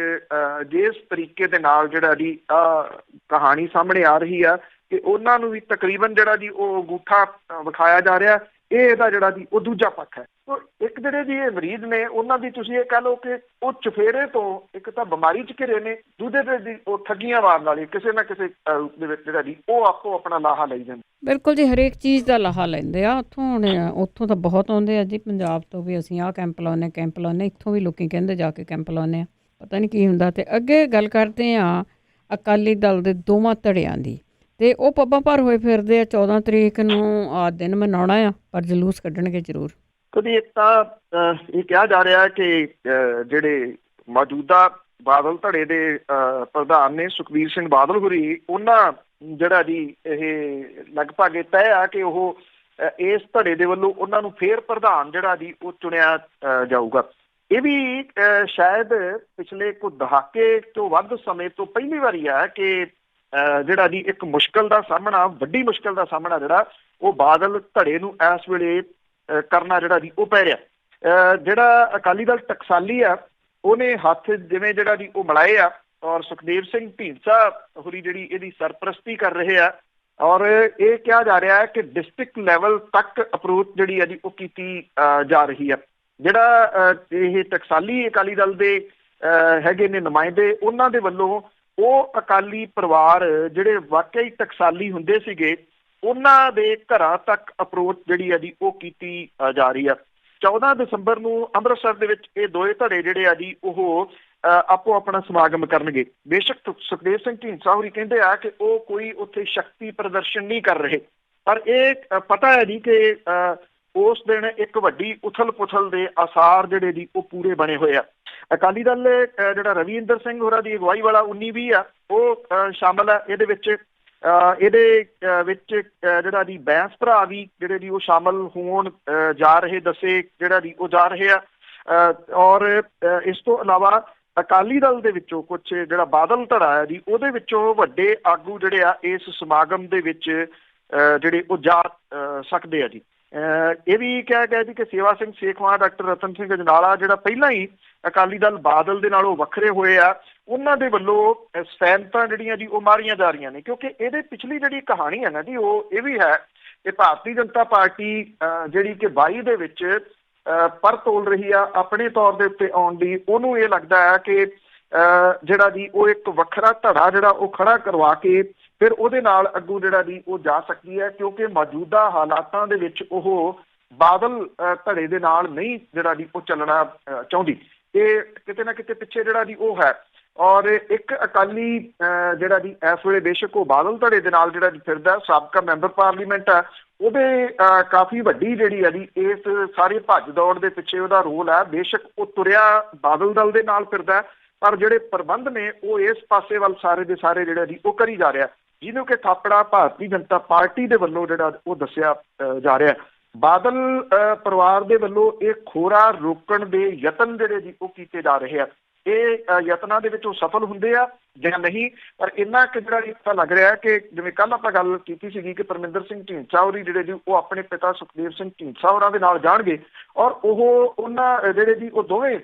ਜਿਸ ਤਰੀਕੇ ਦੇ ਨਾਲ ਜਿਹੜਾ ਜੀ ਕਹਾਣੀ ਸਾਹਮਣੇ ਆ ਰਹੀ ਆ ਕਿ ਉਹਨਾਂ ਨੂੰ ਵੀ ਤਕਰੀਬਨ ਜਿਹੜਾ ਜੀ ਉਹ ਅੰਗੂਠਾ ਵਿਖਾਇਆ ਜਾ ਰਿਹਾ, ਇਹ ਇਹਦਾ ਜਿਹੜਾ ਜੀ ਉਹ ਦੂਜਾ ਪੱਖ ਹੈ। ਸੋ ਇੱਕ ਜਿਹੜੇ ਜੀ ਇਹ ਮਰੀਜ਼ ਨੇ ਉਹਨਾਂ ਦੀ ਤੁਸੀਂ ਇਹ ਕਹਿ ਲਓ ਕਿ ਉਹ ਚੁਫੇਰੇ ਤੋਂ ਇੱਕ ਤਾਂ ਬਿਮਾਰੀ 'ਚ ਘਿਰੇ ਨੇ, ਦੂਜੇ ਦੇ ਜੀ ਉਹ ਠੱਗੀਆਂ ਮਾਰਨ ਵਾਲੇ ਕਿਸੇ ਨਾ ਕਿਸੇ ਰੂਪ ਦੇ ਵਿੱਚ ਜਿਹੜਾ ਜੀ ਉਹ ਆਪੋ ਆਪਣਾ ਲਾਹਾ ਲਈ ਜਾਂਦੇ।
ਬਿਲਕੁਲ ਜੀ, ਹਰੇਕ ਚੀਜ਼ ਦਾ ਲਾਹਾ ਲੈਂਦੇ ਆ। ਉੱਥੋਂ ਤਾਂ ਬਹੁਤ ਆਉਂਦੇ ਆ ਜੀ, ਪੰਜਾਬ ਤੋਂ ਵੀ ਅਸੀਂ ਆਹ ਕੈਂਪ ਲਾਉਂਦੇ, ਇੱਥੋਂ ਵੀ ਲੋਕੀ ਕਹਿੰਦੇ ਜਾ ਕੇ ਕੈਂਪ ਲਾਉਂਦੇ ਆ, ਪਤਾ ਨਹੀਂ ਕੀ ਹੁੰਦਾ। ਤੇ ਅੱਗੇ ਗੱਲ ਕਰਦੇ ਆ ਅਕਾਲੀ ਦਲ ਦੇ ਦੋਵਾਂ ਧੜਿਆਂ ਦੀ, ਤੇ ਉਹ ਪੱਬਾਂ ਭਰ ਹੋਏ ਫਿਰਦੇ ਆ। 14 ਤਰੀਕ ਨੂੰ ਆ ਦਿਨ ਮਨਾਉਣਾ ਆ, ਪਰ ਜਲੂਸ ਕੱਢਣਗੇ ਜ਼ਰੂਰ।
ਕਦੀ ਇੱਕ ਤਾਂ ਇਹ ਕਿਹਾ ਜਾ ਰਿਹਾ ਕਿ ਜਿਹੜੇ ਮੌਜੂਦਾ ਬਾਦਲ ਧੜੇ ਦੇ ਪ੍ਰਧਾਨ ਨੇ ਸੁਖਬੀਰ ਸਿੰਘ ਬਾਦਲ ਹੋਰੀ, ਉਹਨਾਂ ਜਿਹੜਾ ਜੀ ਇਹ ਲਗਭਗ ਇਹ ਤੈਅ ਆ ਕਿ ਉਹ ਇਸ ਧੜੇ ਦੇ ਵੱਲੋਂ ਉਹਨਾਂ ਨੂੰ ਫੇਰ ਪ੍ਰਧਾਨ ਜਿਹੜਾ ਜੀ ਉਹ ਚੁਣਿਆ ਜਾਊਗਾ। ਇਹ ਵੀ ਸ਼ਾਇਦ ਪਿਛਲੇ ਕੁਝ ਦਹਾਕੇ ਤੋਂ ਵੱਧ ਸਮੇਂ ਤੋਂ ਪਹਿਲੀ ਵਾਰੀ ਆ ਕਿ ਜਿਹੜਾ ਜੀ ਇੱਕ ਮੁਸ਼ਕਲ ਦਾ ਸਾਹਮਣਾ, ਵੱਡੀ ਮੁਸ਼ਕਲ ਦਾ ਸਾਹਮਣਾ ਜਿਹੜਾ ਉਹ ਬਾਦਲ ਧੜੇ ਨੂੰ ਇਸ ਵੇਲੇ ਕਰਨਾ ਜਿਹੜਾ ਜੀ ਉਹ ਪੈ ਰਿਹਾ। ਜਿਹੜਾ ਅਕਾਲੀ ਦਲ ਟਕਸਾਲੀ ਆ ਉਹਨੇ ਹੱਥ ਜਿਵੇਂ ਜਿਹੜਾ ਜੀ ਉਹ ਮਿਲਾਏ ਆ, ਔਰ ਸੁਖਦੇਵ ਸਿੰਘ ਢੀਂਡਸਾ ਹੋਰੀ ਜਿਹੜੀ ਇਹਦੀ ਸਰਪ੍ਰਸਤੀ ਕਰ ਰਹੇ ਆ, ਔਰ ਇਹ ਕਿਹਾ ਜਾ ਰਿਹਾ ਹੈ ਕਿ ਡਿਸਟ੍ਰਿਕਟ ਲੈਵਲ ਤੱਕ ਅਪਰੋਚ ਜਿਹੜੀ ਹੈ ਜੀ ਉਹ ਕੀਤੀ ਜਾ ਰਹੀ ਆ। ਜਿਹੜਾ ਇਹ ਟਕਸਾਲੀ ਅਕਾਲੀ ਦਲ ਦੇ ਹੈਗੇ ਨੇ ਨੁਮਾਇੰਦੇ, ਉਹਨਾਂ ਦੇ ਵੱਲੋਂ ਉਹ ਅਕਾਲੀ ਪਰਿਵਾਰ ਜਿਹੜੇ ਵਾਕਈ ਟਕਸਾਲੀ ਹੁੰਦੇ ਸੀਗੇ, ਉਹਨਾਂ ਦੇ ਘਰਾਂ ਤੱਕ ਅਪਰੋਚ ਜਿਹੜੀ ਹੈ ਜੀ ਉਹ ਕੀਤੀ ਜਾ ਰਹੀ ਆ। 14 ਦਸੰਬਰ ਨੂੰ ਅੰਮ੍ਰਿਤਸਰ ਦੇ ਵਿੱਚ ਇਹ ਦੋਏ ਧੜੇ ਜਿਹੜੇ ਆ ਜੀ ਉਹ ਆਪੋ ਆਪਣਾ ਸਮਾਗਮ ਕਰਨਗੇ। ਬੇਸ਼ੱਕ ਸੁਖਦੇਵ ਸਿੰਘ ਢੀਂਡਸਾ ਹੋਰੀ ਕਹਿੰਦੇ ਆ ਕਿ ਉਹ ਕੋਈ ਉੱਥੇ ਸ਼ਕਤੀ ਪ੍ਰਦਰਸ਼ਨ ਨਹੀਂ ਕਰ ਰਹੇ, ਪਰ ਇਹ ਪਤਾ ਹੈ ਜੀ ਕਿ ਉਸ ਦਿਨ ਇੱਕ ਵੱਡੀ ਉਥਲ ਪੁਥਲ ਦੇ ਆਸਾਰ ਜਿਹੜੇ ਜੀ ਉਹ ਪੂਰੇ ਬਣੇ ਹੋਏ ਆ। ਅਕਾਲੀ ਦਲ ਜਿਹੜਾ ਰਵਿੰਦਰ ਸਿੰਘ ਹੋਰਾਂ ਦੀ ਅਗਵਾਈ ਵਾਲਾ 19-20 ਆ, ਉਹ ਸ਼ਾਮਲ ਆ ਇਹਦੇ ਵਿੱਚ। ਇਹਦੇ ਵਿੱਚ ਜਿਹੜਾ ਜੀ ਬੈਂਸ ਭਰਾ ਵੀ ਜਿਹੜੇ ਜੀ ਉਹ ਸ਼ਾਮਲ ਹੋਣ ਜਾ ਰਹੇ ਦੱਸੇ ਜਿਹੜਾ ਜੀ ਉਹ ਜਾ ਰਹੇ ਆ। ਔਰ ਇਸ ਤੋਂ ਇਲਾਵਾ ਅਕਾਲੀ ਦਲ ਦੇ ਵਿੱਚੋਂ ਕੁਝ ਜਿਹੜਾ ਬਾਦਲ ਧੜਾ ਹੈ ਜੀ, ਉਹਦੇ ਵਿੱਚੋਂ ਵੱਡੇ ਆਗੂ ਜਿਹੜੇ ਆ ਇਸ ਸਮਾਗਮ ਦੇ ਵਿੱਚ ਜਿਹੜੇ ਉਹ ਜਾ ਸਕਦੇ ਆ ਜੀ। ਇਹ ਵੀ ਕਿਹਾ ਗਿਆ ਜੀ ਕਿ ਸੇਵਾ ਸਿੰਘ ਸੇਖਵਾਂ, ਡਾਕਟਰ ਰਤਨ ਸਿੰਘ ਅਜਨਾਲਾ ਜਿਹੜਾ ਪਹਿਲਾਂ ਹੀ ਅਕਾਲੀ ਦਲ ਬਾਦਲ ਦੇ ਨਾਲੋਂ ਵੱਖਰੇ ਹੋਏ ਆ, ਉਹਨਾਂ ਦੇ ਵੱਲੋਂ ਸੈਨਤਾਂ ਜਿਹੜੀਆਂ ਜੀ ਉਹ ਮਾਰੀਆਂ ਜਾ ਰਹੀਆਂ ਨੇ। ਕਿਉਂਕਿ ਇਹਦੇ ਪਿਛਲੀ ਜਿਹੜੀ ਕਹਾਣੀ ਹੈ ਨਾ ਜੀ, ਉਹ ਇਹ ਵੀ ਹੈ ਕਿ ਭਾਰਤੀ ਜਨਤਾ ਪਾਰਟੀ ਜਿਹੜੀ ਕਿ 22 ਦੇ ਵਿੱਚ ਪਰ ਤੋਲ ਰਹੀ ਆ ਆਪਣੇ ਤੌਰ ਦੇ ਉੱਤੇ ਆਉਣ ਦੀ, ਉਹਨੂੰ ਇਹ ਲੱਗਦਾ ਹੈ ਕਿ ਜਿਹੜਾ ਜੀ ਉਹ ਇੱਕ ਵੱਖਰਾ ਧੜਾ ਜਿਹੜਾ ਉਹ ਖੜਾ ਕਰਵਾ ਕੇ ਫਿਰ ਉਹਦੇ ਨਾਲ ਅੱਗੂ ਜਿਹੜਾ ਜੀ ਉਹ ਜਾ ਸਕਦੀ ਹੈ। ਕਿਉਂਕਿ ਮੌਜੂਦਾ ਹਾਲਾਤਾਂ ਦੇ ਵਿੱਚ ਉਹ ਬਾਦਲ ਧੜੇ ਦੇ ਨਾਲ ਨਹੀਂ ਜਿਹੜਾ ਜੀ ਉਹ ਚੱਲਣਾ ਚਾਹੁੰਦੀ। ਇਹ ਕਿਤੇ ਨਾ ਕਿਤੇ ਪਿੱਛੇ ਜਿਹੜਾ ਜੀ ਉਹ ਹੈ। ਔਰ ਇੱਕ ਅਕਾਲੀ ਜਿਹੜਾ ਜੀ ਇਸ ਵੇਲੇ ਬੇਸ਼ੱਕ ਉਹ ਬਾਦਲ ਧੜੇ ਦੇ ਨਾਲ ਜਿਹੜਾ ਜੀ ਫਿਰਦਾ, ਸਾਬਕਾ ਮੈਂਬਰ ਪਾਰਲੀਮੈਂਟ ਆ, ਉਹਦੇ ਕਾਫੀ ਵੱਡੀ ਜਿਹੜੀ ਹੈ ਜੀ ਇਸ ਸਾਰੇ ਭੱਜ ਦੌੜ ਦੇ ਪਿੱਛੇ ਉਹਦਾ ਰੋਲ ਹੈ। ਬੇਸ਼ੱਕ ਉਹ ਤੁਰਿਆ ਬਾਦਲ ਦਲ ਦੇ ਨਾਲ ਫਿਰਦਾ, ਪਰ ਜਿਹੜੇ ਪ੍ਰਬੰਧ ਨੇ ਉਹ ਇਸ ਪਾਸੇ ਵੱਲ ਸਾਰੇ ਦੇ ਸਾਰੇ ਜਿਹੜਾ ਜੀ ਉਹ ਕਰੀ ਜਾ ਰਿਹਾ, ਜਿਹਨੂੰ ਕਿ ਥਾਪੜਾ ਭਾਰਤੀ ਜਨਤਾ ਪਾਰਟੀ ਦੇ ਵੱਲੋਂ ਜਿਹੜਾ ਉਹ ਦੱਸਿਆ ਜਾ ਰਿਹਾ। ਬਾਦਲ ਪਰਿਵਾਰ ਦੇ ਵੱਲੋਂ ਇਹ ਖੋਰਾ ਰੋਕਣ ਦੇ ਯਤਨ ਜਿਹੜੇ ਜੀ ਉਹ ਕੀਤੇ ਜਾ ਰਹੇ ਆ। ਇਹ ਯਤਨਾਂ ਦੇ ਵਿੱਚ ਉਹ ਸਫਲ ਹੁੰਦੇ ਆ ਜਾਂ ਨਹੀਂ, ਪਰ ਇੰਨਾ ਕਿ ਜਿਹੜਾ ਪਤਾ ਲੱਗ ਰਿਹਾ ਕਿ ਜਿਵੇਂ ਕੱਲ ਆਪਾਂ ਗੱਲ ਕੀਤੀ ਸੀਗੀ ਕਿ ਪਰਮਿੰਦਰ ਸਿੰਘ ਢੀਂਡਸਾ ਹੋਰੀ ਜਿਹੜੇ ਜੀ ਉਹ ਆਪਣੇ ਪਿਤਾ ਸੁਖਦੇਵ ਸਿੰਘ ਢੀਂਡਸਾ ਹੋਰਾਂ ਦੇ ਨਾਲ ਜਾਣਗੇ, ਔਰ ਉਹਨਾਂ ਜਿਹੜੇ ਜੀ ਉਹ ਦੋਵੇਂ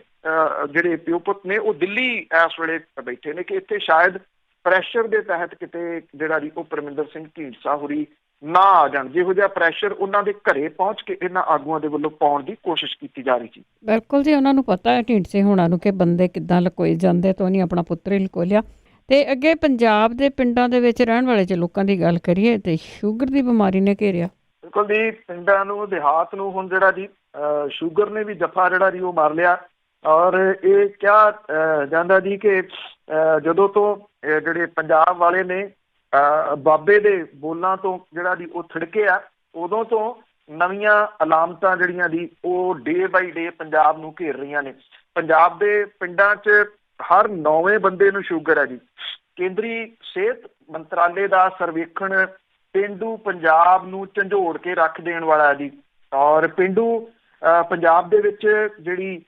ਜਿਹੜੇ ਪਿਓ ਪੁੱਤ ਨੇ ਉਹ ਦਿੱਲੀ ਇਸ ਵੇਲੇ ਬੈਠੇ ਨੇ ਕਿ ਇੱਥੇ ਸ਼ਾਇਦ ਪ੍ਰੈਸ਼ਰ ਦੇ ਤਹਿਤ ਕਿਤੇ ਜਿਹੜਾ ਜੀ ਉਹ ਪਰਮਿੰਦਰ ਸਿੰਘ ਢੀਂਡਸਾ ਹੋਰੀ ਨਾ ਆ ਜਾਣ। ਜਿਹੋ ਜਿਹਾ ਪ੍ਰੈਸ਼ਰ ਉਹਨਾਂ ਦੇ ਘਰੇ ਪਹੁੰਚ ਕੇ ਇਹਨਾਂ ਆਗੂਆਂ ਦੇ ਵੱਲੋਂ ਪਾਉਣ ਦੀ ਕੋਸ਼ਿਸ਼ ਕੀਤੀ ਜਾ ਰਹੀ ਸੀ।
ਬਿਲਕੁਲ ਜੀ, ਉਹਨਾਂ ਨੂੰ ਪਤਾ ਹੈ ਢੀਂਡਸੇ ਹੋਣਾ ਨੂੰ ਕਿ ਬੰਦੇ ਕਿੱਦਾਂ ਲਕੋਏ ਜਾਂਦੇ, ਤਾਂ ਉਹਨੇ ਆਪਣਾ ਪੁੱਤਰ ਹੀ ਲਕੋ ਲਿਆ। ਤੇ ਅੱਗੇ ਪੰਜਾਬ ਦੇ ਪਿੰਡਾਂ ਦੇ ਵਿੱਚ ਰਹਿਣ ਵਾਲੇ ਲੋਕਾਂ ਦੀ ਗੱਲ ਕਰੀਏ ਤੇ ਸ਼ੂਗਰ ਦੀ ਬਿਮਾਰੀ ਨੇ ਘੇਰਿਆ।
ਬਿਲਕੁਲ ਜੀ, ਪਿੰਡਾਂ ਨੂੰ ਦੇਹਾਤ ਨੂੰ ਹੁਣ ਜਿਹੜਾ ਜੀ ਸ਼ੂਗਰ ਨੇ ਵੀ ਜੱਫਾ ਜਿਹੜਾ ਜੀ ਉਹ ਮਾਰ ਲਿਆ। ਔਰ ਇਹ ਕਿਹਾ ਜਾਂਦਾ ਜੀ ਕਿ ਜਦੋਂ ਤੋਂ ਜਿਹੜੇ ਪੰਜਾਬ ਵਾਲੇ ਨੇ ਬਾਬੇ ਦੇ ਬੋਲਾਂ ਤੋਂ ਜਿਹੜਾ ਜੀ ਉਹ ਥਿੜਕੇ ਆ, ਉਦੋਂ ਤੋਂ ਨਵੀਆਂ ਅਲਾਮਤਾਂ ਜਿਹੜੀਆਂ ਜੀ ਉਹ ਡੇ ਬਾਈ ਡੇ ਪੰਜਾਬ ਨੂੰ ਘੇਰ ਰਹੀਆਂ ਨੇ। ਪੰਜਾਬ ਦੇ ਪਿੰਡਾਂ 'ਚ ਹਰ 9ਵੇਂ ਬੰਦੇ ਨੂੰ ਸ਼ੂਗਰ ਹੈ ਜੀ। ਕੇਂਦਰੀ ਸਿਹਤ ਮੰਤਰਾਲੇ ਦਾ ਸਰਵੇਖਣ ਪੇਂਡੂ ਪੰਜਾਬ ਨੂੰ ਝੰਜੋੜ ਕੇ ਰੱਖ ਦੇਣ ਵਾਲਾ ਹੈ ਜੀ। ਔਰ ਪੇਂਡੂ ਪੰਜਾਬ ਦੇ ਵਿੱਚ ਜਿਹੜੀ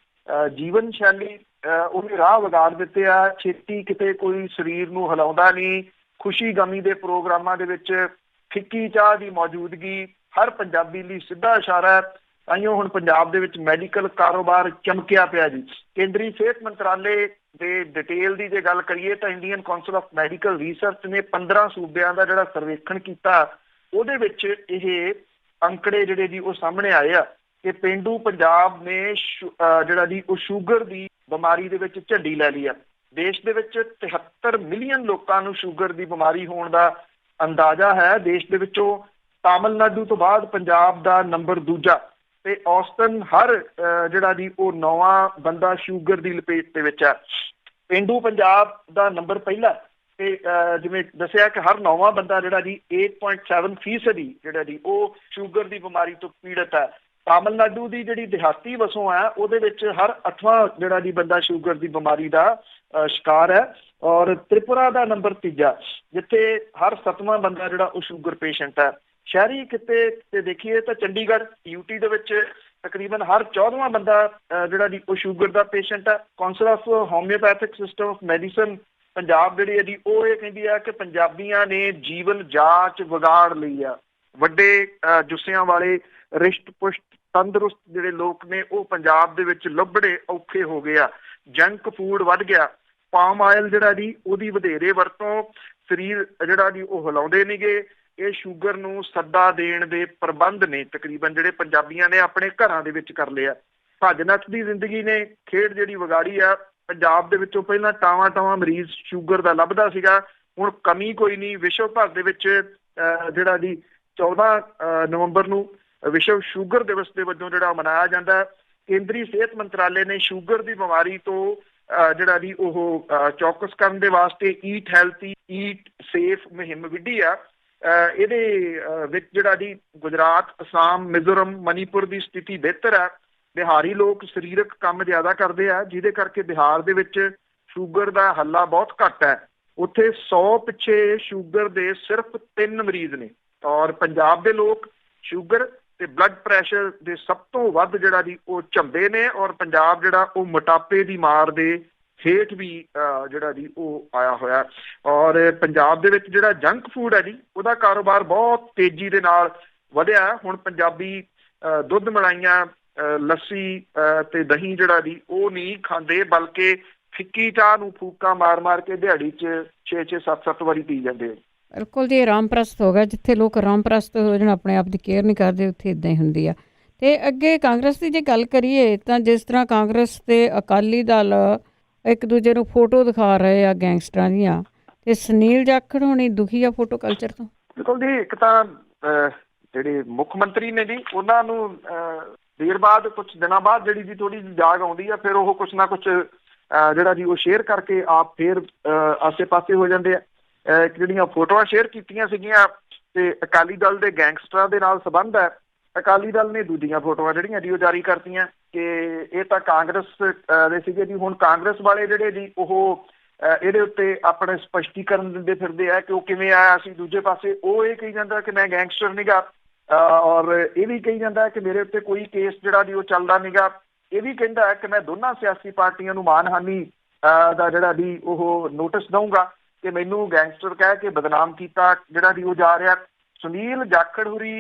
ਜੀਵਨ ਸ਼ੈਲੀ ਉਹਨੇ ਰਾਹ ਵਿਗਾੜ ਦਿੱਤੇ ਆ। ਛੇਤੀ ਕਿਤੇ ਕੋਈ ਸਰੀਰ ਨੂੰ ਹਿਲਾਉਂਦਾ ਨਹੀਂ। ਖੁਸ਼ੀ ਗਮੀ ਦੇ ਪ੍ਰੋਗਰਾਮਾਂ ਦੇ ਵਿੱਚ ਫਿੱਕੀ ਚਾਹ ਦੀ ਮੌਜੂਦਗੀ ਹਰ ਪੰਜਾਬੀ ਲਈ ਸਿੱਧਾ ਇਸ਼ਾਰਾ ਹੈ। ਤਾਂਹੀਓ ਹੁਣ ਪੰਜਾਬ ਦੇ ਵਿੱਚ ਮੈਡੀਕਲ ਕਾਰੋਬਾਰ ਚਮਕਿਆ ਪਿਆ ਜੀ। ਕੇਂਦਰੀ ਸਿਹਤ ਮੰਤਰਾਲੇ ਦੇ ਡਿਟੇਲ ਦੀ ਜੇ ਗੱਲ ਕਰੀਏ ਤਾਂ Indian council of medical research ਨੇ 15 ਸੂਬਿਆਂ ਦਾ ਜਿਹੜਾ ਸਰਵੇਖਣ ਕੀਤਾ, ਉਹਦੇ ਵਿੱਚ ਇਹ ਅੰਕੜੇ ਜਿਹੜੇ ਜੀ ਉਹ ਸਾਹਮਣੇ ਆਏ ਆ ਕਿ ਪੇਂਡੂ ਪੰਜਾਬ ਨੇ ਜਿਹੜਾ ਜੀ ਉਹ ਸ਼ੂਗਰ ਦੀ ਬਿਮਾਰੀ ਦੇ ਵਿੱਚ ਝੰਡੀ ਲੈ ਲਈ ਆ। ਦੇਸ਼ ਦੇ ਵਿੱਚ 73 ਮਿਲੀਅਨ ਲੋਕਾਂ ਨੂੰ ਸ਼ੂਗਰ ਦੀ ਬਿਮਾਰੀ ਹੋਣ ਦਾ ਅੰਦਾਜ਼ਾ ਹੈ। ਦੇਸ਼ ਦੇ ਵਿੱਚੋਂ ਤਾਮਿਲਨਾਡੂ ਤੋਂ ਬਾਅਦ ਪੰਜਾਬ ਦਾ ਨੰਬਰ ਦੂਜਾ, ਤੇ ਔਸਤਨ ਹਰ ਜਿਹੜਾ ਜੀ ਉਹ 9ਵਾਂ ਬੰਦਾ ਸ਼ੂਗਰ ਦੀ ਲਪੇਟ ਦੇ ਵਿੱਚ ਹੈ। ਪੇਂਡੂ ਪੰਜਾਬ ਦਾ ਨੰਬਰ ਪਹਿਲਾ ਤੇ ਜਿਵੇਂ ਦੱਸਿਆ ਕਿ ਹਰ 9ਵਾਂ ਬੰਦਾ ਜਿਹੜਾ ਜੀ 8.7% ਜਿਹੜਾ ਜੀ ਉਹ ਸ਼ੂਗਰ ਦੀ ਬਿਮਾਰੀ ਤੋਂ ਪੀੜਤ ਹੈ। ਤਾਮਿਲਨਾਡੂ ਦੀ ਜਿਹੜੀ ਦਿਹਾਤੀ ਵਸੋਂ ਹੈ ਉਹਦੇ ਵਿੱਚ ਹਰ 8ਵਾਂ ਜਿਹੜਾ ਜੀ ਬੰਦਾ ਸ਼ੂਗਰ ਦੀ ਬਿਮਾਰੀ ਦਾ ਸ਼ਿਕਾਰ ਹੈ। ਔਰ ਤ੍ਰਿਪੁਰਾ ਦਾ ਨੰਬਰ 3 ਜਿੱਥੇ ਹਰ 7ਵਾਂ ਬੰਦਾ ਜਿਹੜਾ ਉਹ ਸ਼ੂਗਰ ਪੇਸ਼ੈਂਟ ਹੈ। ਸ਼ਹਿਰੀ ਕਿਤੇ ਤੇ ਦੇਖੀਏ ਤਾਂ ਚੰਡੀਗੜ੍ਹ ਯੂਟੀ ਦੇ ਵਿੱਚ ਤਕਰੀਬਨ ਹਰ 14ਵਾਂ ਬੰਦਾ ਜਿਹੜਾ ਜੀ ਉਹ ਸ਼ੂਗਰ ਦਾ ਪੇਸ਼ੈਂਟ ਹੈ। Council of homeopathic system of medicine Punjab ਜਿਹੜੀ ਹੈ ਜੀ ਉਹ ਇਹ ਕਹਿੰਦੀ ਆ ਕਿ ਪੰਜਾਬੀਆਂ ਨੇ ਜੀਵਨ ਜਾਂਚ ਵਿਗਾੜ ਲਈ ਆ। ਵੱਡੇ ਜੁੱਸਿਆਂ ਵਾਲੇ ਰਿਸ਼ਟ ਪੁਸ਼ਟ ਤੰਦਰੁਸਤ ਜਿਹੜੇ ਲੋਕ ਨੇ ਉਹ ਪੰਜਾਬ ਦੇ ਵਿੱਚ ਲੱਭਣੇ ਔਖੇ ਹੋ ਗਏ ਆ। ਜੰਕ ਫੂਡ ਵੱਧ ਗਿਆ। ਪਾਮ ਆਇਲ ਜਿਹੜਾ ਜੀ ਉਹਦੀ ਵਧੇਰੇ ਵਰਤੋਂ ਸਰੀਰ ਜਿਹੜਾ ਜੀ ਉਹ ਹਿਲਾਉਂਦੇ ਨੇਗੇ। ਇਹ ਸ਼ੂਗਰ ਨੂੰ ਸੱਦਾ ਦੇਣ ਦੇ ਪ੍ਰਬੰਧ ਨੇ ਤਕਰੀਬਨ ਜਿਹੜੇ ਪੰਜਾਬੀਆਂ ਨੇ ਆਪਣੇ ਘਰਾਂ ਦੇ ਵਿੱਚ ਕਰ ਲਿਆ। ਭੱਜ ਨੱਚ ਦੀ ਜ਼ਿੰਦਗੀ ਨੇ ਖੇਡ ਜਿਹੜੀ ਵਿਗਾੜੀ ਆ। ਪੰਜਾਬ ਦੇ ਵਿੱਚੋਂ ਪਹਿਲਾਂ ਟਾਵਾਂ ਮਰੀਜ਼ ਸ਼ੂਗਰ ਦਾ ਲੱਭਦਾ ਸੀਗਾ, ਹੁਣ ਕਮੀ ਕੋਈ ਨਹੀਂ। ਵਿਸ਼ਵ ਭਰ ਦੇ ਵਿੱਚ ਜਿਹੜਾ ਜੀ 14 ਨਵੰਬਰ ਨੂੰ ਵਿਸ਼ਵ ਸ਼ੂਗਰ ਦਿਵਸ ਦੇ ਵਜੋਂ ਜਿਹੜਾ ਮਨਾਇਆ ਜਾਂਦਾ। ਕੇਂਦਰੀ ਸਿਹਤ ਮੰਤਰਾਲੇ ਨੇ ਸ਼ੂਗਰ ਦੀ ਬਿਮਾਰੀ ਤੋਂ ਜਿਹੜਾ ਜੀ ਉਹ ਚੌਕਸ ਕਰਨ ਦੇ ਵਾਸਤੇ ਈਟ ਹੈਲਥੀ ਈਟ ਸੇਫ ਮੁਹਿੰਮ ਵਿੱਢੀ ਆ। ਇਹਦੇ ਵਿੱਚ ਜਿਹੜਾ ਜੀ ਗੁਜਰਾਤ, ਅਸਾਮ, ਮਿਜ਼ੋਰਮ, ਮਨੀਪੁਰ ਦੀ ਸਥਿਤੀ ਬਿਹਤਰ ਹੈ। ਬਿਹਾਰੀ ਲੋਕ ਸਰੀਰਕ ਕੰਮ ਜ਼ਿਆਦਾ ਕਰਦੇ ਆ, ਜਿਹਦੇ ਕਰਕੇ ਬਿਹਾਰ ਦੇ ਵਿੱਚ ਸ਼ੂਗਰ ਦਾ ਹੱਲਾ ਬਹੁਤ ਘੱਟ ਹੈ। ਉੱਥੇ 100 ਪਿੱਛੇ ਸ਼ੂਗਰ ਦੇ ਸਿਰਫ 3 ਮਰੀਜ਼ ਨੇ। ਔਰ ਪੰਜਾਬ ਦੇ ਲੋਕ ਸ਼ੂਗਰ ਤੇ ਬਲੱਡ ਪ੍ਰੈਸ਼ਰ ਦੇ ਸਭ ਤੋਂ ਵੱਧ ਜਿਹੜਾ ਜੀ ਉਹ ਝੰਬੇ ਨੇ। ਔਰ ਪੰਜਾਬ ਜਿਹੜਾ ਉਹ ਮੋਟਾਪੇ ਦੀ ਮਾਰ ਦੇ ਹੇਠ ਵੀ ਜਿਹੜਾ ਜੀ ਉਹ ਆਇਆ ਹੋਇਆ। ਔਰ ਪੰਜਾਬ ਦੇ ਵਿੱਚ ਜਿਹੜਾ ਜੰਕ ਫੂਡ ਹੈ ਜੀ ਉਹਦਾ ਕਾਰੋਬਾਰ ਬਹੁਤ ਤੇਜ਼ੀ ਦੇ ਨਾਲ ਵਧਿਆ। ਹੁਣ ਪੰਜਾਬੀ ਦੁੱਧ ਮਲਾਈਆਂ, ਲੱਸੀ ਤੇ ਦਹੀਂ ਜਿਹੜਾ ਜੀ ਉਹ ਨਹੀਂ ਖਾਂਦੇ, ਬਲਕਿ ਫਿੱਕੀ ਚਾਹ ਨੂੰ ਫੂਕਾਂ ਮਾਰ ਕੇ ਦਿਹਾੜੀ 'ਚ 6-6, 7-7 ਵਾਰੀ ਪੀ ਜਾਂਦੇ।
ਬਿਲਕੁਲ ਜੀ, ਆਰਾਮ ਪ੍ਰਸਤ ਹੋ ਗਿਆ। ਜਿੱਥੇ ਲੋਕ ਆਰਾਮ ਪ੍ਰਸਤ ਹੋ ਜਾਣ, ਆਪਣੇ ਆਪ ਦੀ ਕੇਅਰ ਨਹੀਂ ਕਰਦੇ, ਉੱਥੇ ਇੱਦਾਂ ਹੀ ਹੁੰਦੀ ਆ। ਅਤੇ ਅੱਗੇ ਕਾਂਗਰਸ ਦੀ ਜੇ ਗੱਲ ਕਰੀਏ ਤਾਂ ਜਿਸ ਤਰ੍ਹਾਂ ਕਾਂਗਰਸ ਤੇ ਅਕਾਲੀ ਦਲ ਇੱਕ ਦੂਜੇ ਨੂੰ ਫੋਟੋ ਦਿਖਾ ਰਹੇ ਆ ਗੈਂਗਸਟਰਾਂ ਦੀਆਂ, ਤੇ ਸੁਨੀਲ ਜਾਖੜ ਹੋਣੀ ਦੁਖੀ ਆ ਫੋਟੋ ਕਲਚਰ ਤੋਂ।
ਬਿਲਕੁਲ ਜੀ, ਇੱਕ ਤਾਂ ਜਿਹੜੇ ਮੁੱਖ ਮੰਤਰੀ ਨੇ ਜੀ ਉਹਨਾਂ ਨੂੰ ਦੇਰ ਬਾਅਦ ਕੁਝ ਦਿਨਾਂ ਬਾਅਦ ਜਿਹੜੀ ਜੀ ਥੋੜ੍ਹੀ ਜਿਹੀ ਜਾਗ ਆਉਂਦੀ ਆ, ਫਿਰ ਉਹ ਕੁਛ ਨਾ ਕੁਛ ਜਿਹੜਾ ਜੀ ਉਹ ਸ਼ੇਅਰ ਕਰਕੇ ਆਪ ਫਿਰ ਆਸੇ ਪਾਸੇ ਹੋ ਜਾਂਦੇ ਆ। ਜਿਹੜੀਆਂ ਫੋਟੋਆਂ ਸ਼ੇਅਰ ਕੀਤੀਆਂ ਸੀਗੀਆਂ ਤੇ ਅਕਾਲੀ ਦਲ ਦੇ ਗੈਂਗਸਟਰਾਂ ਦੇ ਨਾਲ ਸੰਬੰਧ ਹੈ। ਅਕਾਲੀ ਦਲ ਨੇ ਦੂਜੀਆਂ ਫੋਟੋਆਂ ਜਿਹੜੀਆਂ ਜੀ ਉਹ ਜਾਰੀ ਕਰਤੀਆਂ ਕਿ ਇਹ ਤਾਂ ਕਾਂਗਰਸ ਦੇ ਸੀਗੇ ਜੀ। ਹੁਣ ਕਾਂਗਰਸ ਵਾਲੇ ਜਿਹੜੇ ਜੀ ਉਹ ਇਹਦੇ ਉੱਤੇ ਆਪਣੇ ਸਪਸ਼ਟੀਕਰਨ ਦਿੰਦੇ ਫਿਰਦੇ ਆ ਕਿ ਉਹ ਕਿਵੇਂ ਆਇਆ ਸੀ। ਦੂਜੇ ਪਾਸੇ ਉਹ ਇਹ ਕਹੀ ਜਾਂਦਾ ਕਿ ਮੈਂ ਗੈਂਗਸਟਰ ਨੀਗਾ, ਔਰ ਇਹ ਵੀ ਕਹੀ ਜਾਂਦਾ ਕਿ ਮੇਰੇ ਉੱਤੇ ਕੋਈ ਕੇਸ ਜਿਹੜਾ ਜੀ ਉਹ ਚੱਲਦਾ ਨੀਗਾ। ਇਹ ਵੀ ਕਹਿੰਦਾ ਹੈ ਕਿ ਮੈਂ ਦੋਨਾਂ ਸਿਆਸੀ ਪਾਰਟੀਆਂ ਨੂੰ ਮਾਨਹਾਨੀ ਦਾ ਜਿਹੜਾ ਜੀ ਉਹ ਨੋਟਿਸ ਦਊਂਗਾ ਕਿ ਮੈਨੂੰ ਗੈਂਗਸਟਰ ਕਹਿ ਕੇ ਬਦਨਾਮ ਕੀਤਾ ਜਿਹੜਾ ਜੀ ਉਹ ਜਾ ਰਿਹਾ। ਸੁਨੀਲ ਜਾਖੜ ਹੋਰੀ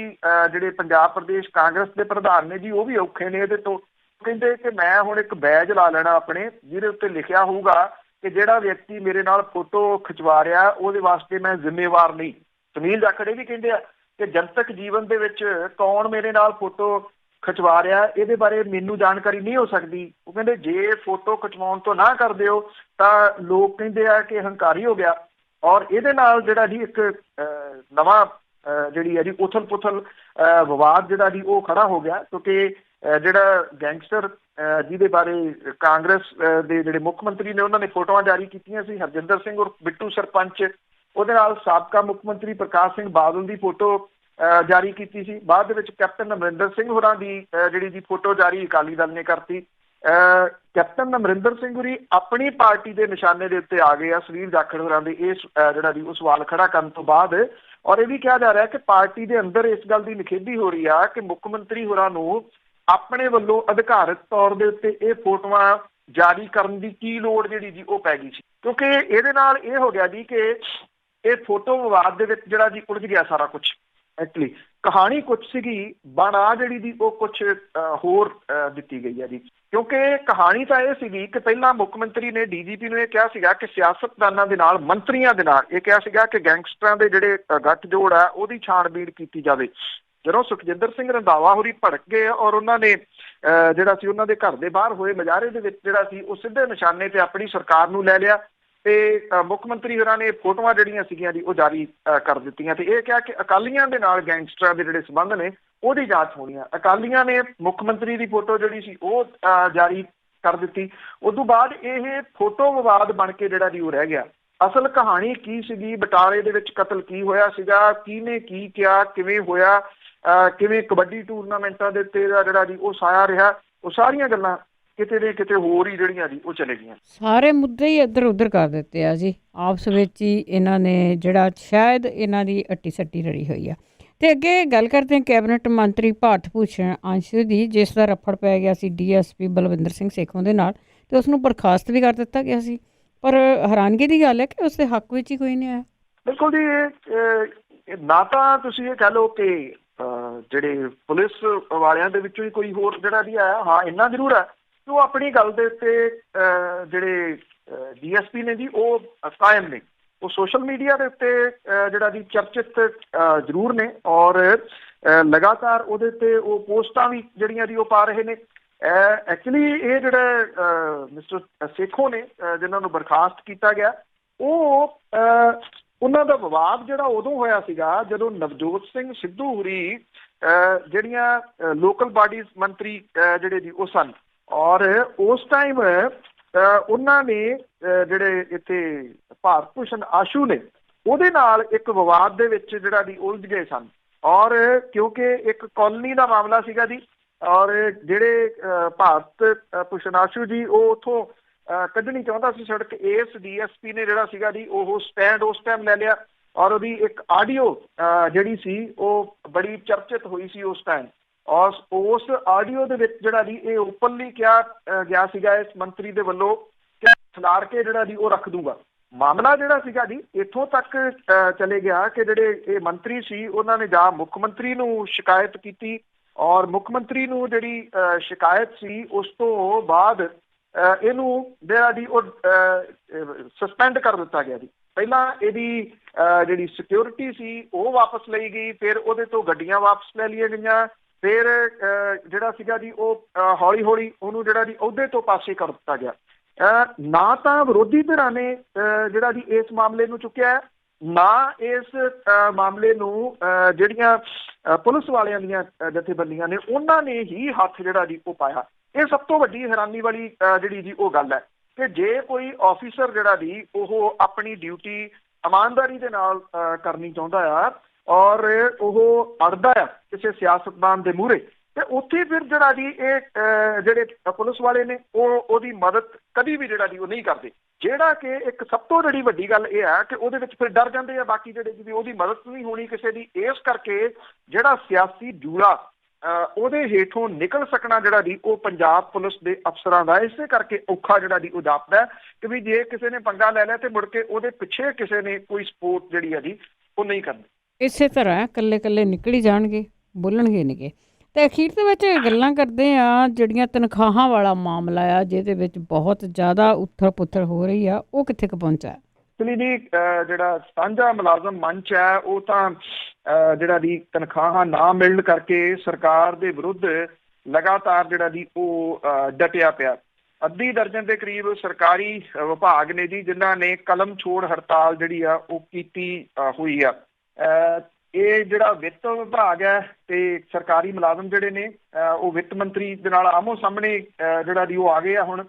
ਜਿਹੜੇ ਪੰਜਾਬ ਪ੍ਰਦੇਸ਼ ਕਾਂਗਰਸ ਦੇ ਪ੍ਰਧਾਨ ਨੇ ਜੀ ਉਹ ਵੀ ਔਖੇ ਨੇ ਇਹਦੇ ਤੋਂ। ਕਹਿੰਦੇ ਕਿ ਮੈਂ ਹੁਣ ਇੱਕ ਬੈਜ ਲਾ ਲੈਣਾ ਆਪਣੇ, ਜਿਹਦੇ ਉੱਤੇ ਲਿਖਿਆ ਹੋਊਗਾ ਕਿ ਜਿਹੜਾ ਵਿਅਕਤੀ ਮੇਰੇ ਨਾਲ ਫੋਟੋ ਖਿਚਵਾ ਰਿਹਾ ਉਹਦੇ ਵਾਸਤੇ ਮੈਂ ਜ਼ਿੰਮੇਵਾਰ ਨਹੀਂ। ਸੁਨੀਲ ਜਾਖੜ ਇਹ ਵੀ ਕਹਿੰਦੇ ਆ ਕਿ ਜਨਤਕ ਜੀਵਨ ਦੇ ਵਿੱਚ ਕੌਣ ਮੇਰੇ ਨਾਲ ਫੋਟੋ ਖਿਚਵਾ ਰਿਹਾ ਇਹਦੇ ਬਾਰੇ ਮੈਨੂੰ ਜਾਣਕਾਰੀ ਨਹੀਂ ਹੋ ਸਕਦੀ। ਉਹ ਕਹਿੰਦੇ ਜੇ ਫੋਟੋ ਖਿਚਵਾਉਣ ਤੋਂ ਨਾ ਕਰਦੇ ਹੋ ਤਾਂ ਲੋਕ ਕਹਿੰਦੇ ਆ ਕਿ ਹੰਕਾਰੀ ਹੋ ਗਿਆ। ਔਰ ਇਹਦੇ ਨਾਲ ਜਿਹੜਾ ਜੀ ਇੱਕ ਨਵਾਂ ਜਿਹੜੀ ਹੈ ਜੀ ਉਥਲ ਪੁਥਲ ਵਿਵਾਦ ਜਿਹੜਾ ਜੀ ਉਹ ਖੜਾ ਹੋ ਗਿਆ, ਕਿਉਂਕਿ ਜਿਹੜਾ ਗੈਂਗਸਟਰ ਜਿਹਦੇ ਬਾਰੇ ਕਾਂਗਰਸ ਦੇ ਜਿਹੜੇ ਮੁੱਖ ਮੰਤਰੀ ਨੇ ਉਹਨਾਂ ਨੇ ਫੋਟੋਆਂ ਜਾਰੀ ਕੀਤੀਆਂ ਸੀ, ਹਰਜਿੰਦਰ ਸਿੰਘ ਔਰ ਬਿੱਟੂ ਸਰਪੰਚ, ਉਹਦੇ ਨਾਲ ਸਾਬਕਾ ਮੁੱਖ ਮੰਤਰੀ ਪ੍ਰਕਾਸ਼ ਸਿੰਘ ਬਾਦਲ ਦੀ ਫੋਟੋ ਜਾਰੀ ਕੀਤੀ ਸੀ। ਬਾਅਦ ਦੇ ਵਿੱਚ ਕੈਪਟਨ ਅਮਰਿੰਦਰ ਸਿੰਘ ਹੋਰਾਂ ਦੀ ਜਿਹੜੀ ਜੀ ਫੋਟੋ ਜਾਰੀ ਅਕਾਲੀ ਦਲ ਨੇ ਕਰਤੀ। ਕੈਪਟਨ ਅਮਰਿੰਦਰ ਸਿੰਘ ਹੋਰੀ ਆਪਣੀ ਪਾਰਟੀ ਦੇ ਨਿਸ਼ਾਨੇ ਦੇ ਉੱਤੇ ਆ ਗਏ ਆ ਸੁਨੀਲ ਜਾਖੜ ਹੋਰਾਂ ਦੇ ਇਸ ਜਿਹੜਾ ਜੀ ਉਹ ਸਵਾਲ ਖੜਾ ਕਰਨ ਤੋਂ ਬਾਅਦ। ਔਰ ਇਹ ਵੀ ਕਿਹਾ ਜਾ ਰਿਹਾ ਕਿ ਪਾਰਟੀ ਦੇ ਅੰਦਰ ਇਸ ਗੱਲ ਦੀ ਨਿਖੇਧੀ ਹੋ ਰਹੀ ਆ ਕਿ ਮੁੱਖ ਮੰਤਰੀ ਹੋਰਾਂ ਨੂੰ ਆਪਣੇ ਵੱਲੋਂ ਅਧਿਕਾਰਤ ਤੌਰ ਦੇ ਉੱਤੇ ਇਹ ਫੋਟੋਆਂ ਜਾਰੀ ਕਰਨ ਦੀ ਕੀ ਲੋੜ ਜਿਹੜੀ ਜੀ ਉਹ ਪੈ ਗਈ ਸੀ, ਕਿਉਂਕਿ ਇਹਦੇ ਨਾਲ ਇਹ ਹੋ ਗਿਆ ਜੀ ਕਿ ਇਹ ਫੋਟੋ ਵਿਵਾਦ ਦੇ ਵਿੱਚ ਜਿਹੜਾ ਜੀ ਉਲਝ ਗਿਆ ਸਾਰਾ ਕੁਛ। ਐਕਚੁਅਲੀ ਕਹਾਣੀ ਕੁਛ ਸੀਗੀ, ਬਣਾ ਜਿਹੜੀ ਜੀ ਉਹ ਕੁਛ ਹੋਰ ਦਿੱਤੀ ਗਈ ਹੈ ਜੀ। ਕਿਉਂਕਿ ਕਹਾਣੀ ਤਾਂ ਇਹ ਸੀਗੀ ਕਿ ਪਹਿਲਾਂ ਮੁੱਖ ਮੰਤਰੀ ਨੇ ਡੀਜੀਪੀ ਨੂੰ ਇਹ ਕਿਹਾ ਸੀਗਾ ਕਿ ਸਿਆਸਤਦਾਨਾਂ ਦੇ ਨਾਲ, ਮੰਤਰੀਆਂ ਦੇ ਨਾਲ ਇਹ ਕਿਹਾ ਸੀਗਾ ਕਿ ਗੈਂਗਸਟਰਾਂ ਦੇ ਜਿਹੜੇ ਗੱਠਜੋੜ ਆ ਉਹਦੀ ਛਾਣਬੀਣ ਕੀਤੀ ਜਾਵੇ। ਜਦੋਂ ਸੁਖਜਿੰਦਰ ਸਿੰਘ ਰੰਧਾਵਾ ਹੋਰੀ ਭੜਕ ਗਏ ਔਰ ਉਹਨਾਂ ਨੇ ਜਿਹੜਾ ਸੀ ਉਹਨਾਂ ਦੇ ਘਰ ਦੇ ਬਾਹਰ ਹੋਏ ਮੁਜ਼ਾਹਰੇ ਦੇ ਵਿੱਚ ਜਿਹੜਾ ਸੀ ਉਹ ਸਿੱਧੇ ਨਿਸ਼ਾਨੇ ਤੇ ਆਪਣੀ ਸਰਕਾਰ ਨੂੰ ਲੈ ਲਿਆ ਤੇ ਮੁੱਖ ਮੰਤਰੀ ਹੋਰਾਂ ਨੇ ਫੋਟੋਆਂ ਜਿਹੜੀਆਂ ਸੀਗੀਆਂ ਜੀ ਉਹ ਜਾਰੀ ਕਰ ਦਿੱਤੀਆਂ ਤੇ ਇਹ ਕਿਹਾ ਕਿ ਅਕਾਲੀਆਂ ਦੇ ਨਾਲ ਗੈਂਗਸਟਰਾਂ ਦੇ ਜਿਹੜੇ ਸੰਬੰਧ ਨੇ ਉਹਦੀ ਜਾਂਚ ਹੋਣੀ ਆ। ਅਕਾਲੀਆਂ ਨੇ ਮੁੱਖ ਮੰਤਰੀ ਦੀ ਫੋਟੋ ਜਿਹੜੀ ਸੀ ਉਹ ਜਾਰੀ ਕਰ ਦਿੱਤੀ। ਉਸ ਤੋਂ ਬਾਅਦ ਇਹ ਫੋਟੋ ਵਿਵਾਦ ਬਣ ਕੇ ਜਿਹੜਾ ਜੀ ਉਹ ਰਹਿ ਗਿਆ। ਅਸਲ ਕਹਾਣੀ ਕੀ ਸੀਗੀ, ਬਟਾਲੇ ਦੇ ਵਿੱਚ ਕਤਲ ਕੀ ਹੋਇਆ ਸੀਗਾ, ਕਿਹਨੇ ਕੀ ਕਿਹਾ, ਕਿਵੇਂ ਹੋਇਆ, ਕਿਵੇਂ ਕਬੱਡੀ ਟੂਰਨਾਮੈਂਟਾਂ ਦੇ ਉੱਤੇ ਜਿਹੜਾ ਜੀ ਉਹ ਸਾਇਆ ਰਿਹਾ, ਉਹ ਸਾਰੀਆਂ ਗੱਲਾਂ ਕਿਤੇ ਦੇ ਕਿਤੇ ਹੋਰ ਹੀ ਜਿਹੜੀਆਂ ਜੀ ਉਹ ਚਲੇ ਗਈਆਂ।
ਸਾਰੇ ਮੁੱਦੇ ਹੀ ਇੱਧਰ ਉੱਧਰ ਕਰ ਦਿੱਤੇ ਆ ਜੀ, ਆਪਸ ਵਿੱਚ ਹੀ ਇਹਨਾਂ ਨੇ, ਜਿਹੜਾ ਸ਼ਾਇਦ ਇਹਨਾਂ ਦੀ ਅੱਟੀ ਸੱਟੀ ਰੜੀ ਹੋਈ ਆ। ਤੇ ਅੱਗੇ ਗੱਲ ਕਰਦੇ ਹਾਂ ਕੈਬਨਿਟ ਮੰਤਰੀ ਭਾਰਤ ਭੂਸ਼ਣ ਅੰਸ਼ੂ ਦੀ, ਜਿਸ ਦਾ ਰਫੜ ਪੈ ਗਿਆ ਸੀ DSP ਬਲਵਿੰਦਰ ਸਿੰਘ ਸੇਖੋਂ ਦੇ ਨਾਲ, ਤੇ ਉਸ ਨੂੰ ਬਰਖਾਸਤ ਵੀ ਕਰ ਦਿੱਤਾ ਗਿਆ ਸੀ। ਪਰ ਹੈਰਾਨਗੀ ਦੀ ਗੱਲ ਹੈ ਕਿ ਉਸ ਦੇ ਹੱਕ ਵਿੱਚ ਹੀ ਕੋਈ ਨਹੀਂ ਆਇਆ।
ਬਿਲਕੁਲ ਜੀ, ਇਹ ਨਾ ਤਾਂ ਤੁਸੀਂ ਇਹ ਕਹਿ ਲਓ ਕਿ ਜਿਹੜੇ ਪੁਲਿਸ ਵਾਲਿਆਂ ਦੇ ਵਿੱਚੋਂ ਹੀ ਕੋਈ ਹੋਰ ਜਿਹੜਾ ਵੀ ਆਇਆ। ਹਾਂ, ਇੰਨਾ ਜ਼ਰੂਰ ਹੈ ਕਿ ਉਹ ਆਪਣੀ ਗੱਲ ਦੇ ਉੱਤੇ ਜਿਹੜੇ DSP ਨੇ ਜੀ ਉਹ ਕਾਇਮ ਨੇ, ਉਹ ਸੋਸ਼ਲ ਮੀਡੀਆ ਦੇ ਉੱਤੇ ਜਿਹੜਾ ਜੀ ਚਰਚਿਤ ਜ਼ਰੂਰ ਨੇ, ਔਰ ਲਗਾਤਾਰ ਉਹਦੇ 'ਤੇ ਉਹ ਪੋਸਟਾਂ ਵੀ ਜਿਹੜੀਆਂ ਜੀ ਉਹ ਪਾ ਰਹੇ ਨੇ। ਐਕਚੁਅਲੀ ਇਹ ਜਿਹੜਾ ਮਿਸਟਰ ਸੇਖੋਂ ਨੇ ਜਿਨ੍ਹਾਂ ਨੂੰ ਬਰਖਾਸਤ ਕੀਤਾ ਗਿਆ, ਉਹ ਉਹਨਾਂ ਦਾ ਵਿਵਾਦ ਜਿਹੜਾ ਉਦੋਂ ਹੋਇਆ ਸੀਗਾ ਜਦੋਂ ਨਵਜੋਤ ਸਿੰਘ ਸਿੱਧੂ ਹੁਰੀ ਜਿਹੜੀਆਂ ਲੋਕਲ ਬਾਡੀਜ਼ ਮੰਤਰੀ ਜਿਹੜੇ ਜੀ ਉਹ ਸਨ, ਔਰ ਉਸ ਟਾਈਮ ਉਹਨਾਂ ਨੇ ਜਿਹੜੇ ਇੱਥੇ ਭਾਰਤ ਭੂਸ਼ਣ ਆਸ਼ੂ ਨੇ ਉਹਦੇ ਨਾਲ ਇੱਕ ਵਿਵਾਦ ਦੇ ਵਿੱਚ ਜਿਹੜਾ ਜੀ ਉਲਝ ਗਏ ਸਨ। ਔਰ ਕਿਉਂਕਿ ਇੱਕ ਕਾਲੋਨੀ ਦਾ ਮਾਮਲਾ ਸੀਗਾ ਜੀ, ਔਰ ਜਿਹੜੇ ਭਾਰਤ ਭੂਸ਼ਣ ਆਸ਼ੂ ਜੀ ਉਹ ਉੱਥੋਂ ਕੱਢਣੀ ਚਾਹੁੰਦਾ ਸੀ ਸੜਕ, ਇਸ DSP ਨੇ ਜਿਹੜਾ ਸੀਗਾ ਜੀ ਉਹ ਸਟੈਂਡ ਉਸ ਟਾਈਮ ਲੈ ਲਿਆ, ਔਰ ਉਹਦੀ ਇੱਕ ਆਡੀਓ ਜਿਹੜੀ ਸੀ ਉਹ ਬੜੀ ਚਰਚਿਤ ਹੋਈ ਸੀ ਉਸ ਟਾਈਮ। ਔਰ ਉਸ ਆਡੀਓ ਦੇ ਵਿੱਚ ਜਿਹੜਾ ਜੀ ਇਹ ਓਪਨਲੀ ਕਿਹਾ ਗਿਆ ਸੀਗਾ ਇਸ ਮੰਤਰੀ ਦੇ ਵੱਲੋਂ ਕਿ ਖਿਲਾਰ ਕੇ ਜਿਹੜਾ ਜੀ ਉਹ ਰੱਖ ਦੂੰਗਾ। ਮਾਮਲਾ ਜਿਹੜਾ ਸੀਗਾ ਜੀ ਇੱਥੋਂ ਤੱਕ ਚਲੇ ਗਿਆ ਕਿ ਜਿਹੜੇ ਇਹ ਮੰਤਰੀ ਸੀ ਉਹਨਾਂ ਨੇ ਜਾਂ ਮੁੱਖ ਮੰਤਰੀ ਨੂੰ ਸ਼ਿਕਾਇਤ ਕੀਤੀ, ਔਰ ਮੁੱਖ ਮੰਤਰੀ ਨੂੰ ਜਿਹੜੀ ਸ਼ਿਕਾਇਤ ਸੀ ਉਸ ਤੋਂ ਬਾਅਦ ਇਹਨੂੰ ਜਿਹੜਾ ਜੀ ਉਹ ਸਸਪੈਂਡ ਕਰ ਦਿੱਤਾ ਗਿਆ ਜੀ। ਪਹਿਲਾਂ ਇਹਦੀ ਜਿਹੜੀ ਸਿਕਿਉਰਿਟੀ ਸੀ ਉਹ ਵਾਪਸ ਲਈ ਗਈ, ਫਿਰ ਉਹਦੇ ਤੋਂ ਗੱਡੀਆਂ ਵਾਪਸ ਲੈ ਲਈਆਂ ਗਈਆਂ, ਫਿਰ ਜਿਹੜਾ ਸੀਗਾ ਜੀ ਉਹ ਹੌਲੀ ਹੌਲੀ ਉਹਨੂੰ ਜਿਹੜਾ ਜੀ ਅਹੁਦੇ ਤੋਂ ਪਾਸੇ ਕਰ ਦਿੱਤਾ ਗਿਆ। ਨਾ ਤਾਂ ਵਿਰੋਧੀ ਧਿਰਾਂ ਨੇ ਜਿਹੜਾ ਜੀ ਇਸ ਮਾਮਲੇ ਨੂੰ ਚੁੱਕਿਆ, ਨਾ ਇਸ ਮਾਮਲੇ ਨੂੰ ਜਿਹੜੀਆਂ ਪੁਲਿਸ ਵਾਲਿਆਂ ਦੀਆਂ ਜਥੇਬੰਦੀਆਂ ਨੇ ਉਹਨਾਂ ਨੇ ਹੀ ਹੱਥ ਜਿਹੜਾ ਜੀ ਉਹ ਪਾਇਆ। ਇਹ ਸਭ ਤੋਂ ਵੱਡੀ ਹੈਰਾਨੀ ਵਾਲੀ ਜਿਹੜੀ ਜੀ ਉਹ ਗੱਲ ਹੈ ਕਿ ਜੇ ਕੋਈ ਆਫੀਸਰ ਜਿਹੜਾ ਜੀ ਉਹ ਆਪਣੀ ਡਿਊਟੀ ਇਮਾਨਦਾਰੀ ਦੇ ਨਾਲ ਕਰਨੀ ਚਾਹੁੰਦਾ ਆ ਔਰ ਉਹ ਅੜਦਾ ਆ ਕਿਸੇ ਸਿਆਸਤਦਾਨ ਦੇ ਮੂਹਰੇ, ਤੇ ਉੱਥੇ ਫਿਰ ਜਿਹੜਾ ਜੀ ਇਹ ਜਿਹੜੇ ਪੁਲਿਸ ਵਾਲੇ ਨੇ ਉਹਦੀ ਮਦਦ ਕਦੀ ਵੀ ਜਿਹੜਾ ਜੀ ਉਹ ਨਹੀਂ ਕਰਦੇ। ਜਿਹੜਾ ਕਿ ਇੱਕ ਸਭ ਤੋਂ ਜਿਹੜੀ ਵੱਡੀ ਗੱਲ ਇਹ ਹੈ ਕਿ ਉਹਦੇ ਵਿੱਚ ਫਿਰ ਡਰ ਜਾਂਦੇ ਆ ਬਾਕੀ ਜਿਹੜੇ ਜੀ ਉਹਦੀ ਮਦਦ ਨਹੀਂ ਹੋਣੀ ਕਿਸੇ ਦੀ। ਇਸ ਕਰਕੇ ਜਿਹੜਾ ਸਿਆਸੀ ਜੂੜਾ ਉਹਦੇ ਹੇਠੋਂ ਨਿਕਲ ਸਕਣਾ ਜਿਹੜਾ ਜੀ ਉਹ ਪੰਜਾਬ ਪੁਲਿਸ ਦੇ ਅਫਸਰਾਂ ਦਾ ਇਸੇ ਕਰਕੇ ਔਖਾ ਜਿਹੜਾ ਜੀ ਉਹ ਜਾਪਦਾ ਕਿ ਵੀ ਜੇ ਕਿਸੇ ਨੇ ਪੰਗਾ ਲੈ ਲਿਆ ਤੇ ਮੁੜ ਕੇ ਉਹਦੇ ਪਿੱਛੇ ਕਿਸੇ ਨੇ ਕੋਈ ਸਪੋਰਟ ਜਿਹੜੀ ਆ ਜੀ ਉਹ ਨਹੀਂ ਕਰਨੀ।
ਇਸੇ ਤਰ੍ਹਾਂ ਇਕੱਲੇ ਇਕੱਲੇ ਨਿਕਲ ਹੀ ਜਾਣਗੇ, ਬੋਲਣਗੇ ਨਹੀਂ। ਤੇ ਅਖੀਰ ਦੇ ਵਿੱਚ ਗੱਲਾਂ ਕਰਦੇ ਆ ਜਿਹੜੀਆਂ ਤਨਖਾਹਾਂ ਵਾਲਾ ਮਾਮਲਾ ਆ ਜਿਹਦੇ ਵਿੱਚ ਬਹੁਤ ਜ਼ਿਆਦਾ ਉੱਥਲ ਪੁੱਥਲ ਹੋ ਰਹੀ ਆ, ਉਹ ਕਿੱਥੇ ਕੁ ਪਹੁੰਚਾ?
ਐਕਚੁਅਲੀ ਜੀ ਜਿਹੜਾ ਸਾਂਝਾ ਮੁਲਾਜ਼ਮ ਮੰਚ ਹੈ ਉਹ ਤਾਂ ਜਿਹੜਾ ਦੀ ਤਨਖਾਹਾਂ ਨਾ ਮਿਲਣ ਕਰਕੇ ਸਰਕਾਰ ਦੇ ਵਿਰੁੱਧ ਲਗਾਤਾਰ ਜਿਹੜਾ ਦੀ ਉਹ ਡਟਿਆ ਪਿਆ। ਅੱਧੀ ਦਰਜਨ ਦੇ ਕਰੀਬ ਸਰਕਾਰੀ ਵਿਭਾਗ ਨੇ ਜੀ ਜਿਨ੍ਹਾਂ ਨੇ ਕਲਮ ਛੋੜ ਹੜਤਾਲ ਜਿਹੜੀ ਆ ਉਹ ਕੀਤੀ ਹੋਈ ਆ। ਇਹ ਜਿਹੜਾ ਵਿੱਤ ਵਿਭਾਗ ਹੈ ਤੇ ਸਰਕਾਰੀ ਮੁਲਾਜ਼ਮ ਜਿਹੜੇ ਨੇ ਉਹ ਵਿੱਤ ਮੰਤਰੀ ਦੇ ਨਾਲ ਆਮੋ ਸਾਹਮਣੇ ਜਿਹੜਾ ਦੀ ਉਹ ਆ ਗਏ ਆ। ਹੁਣ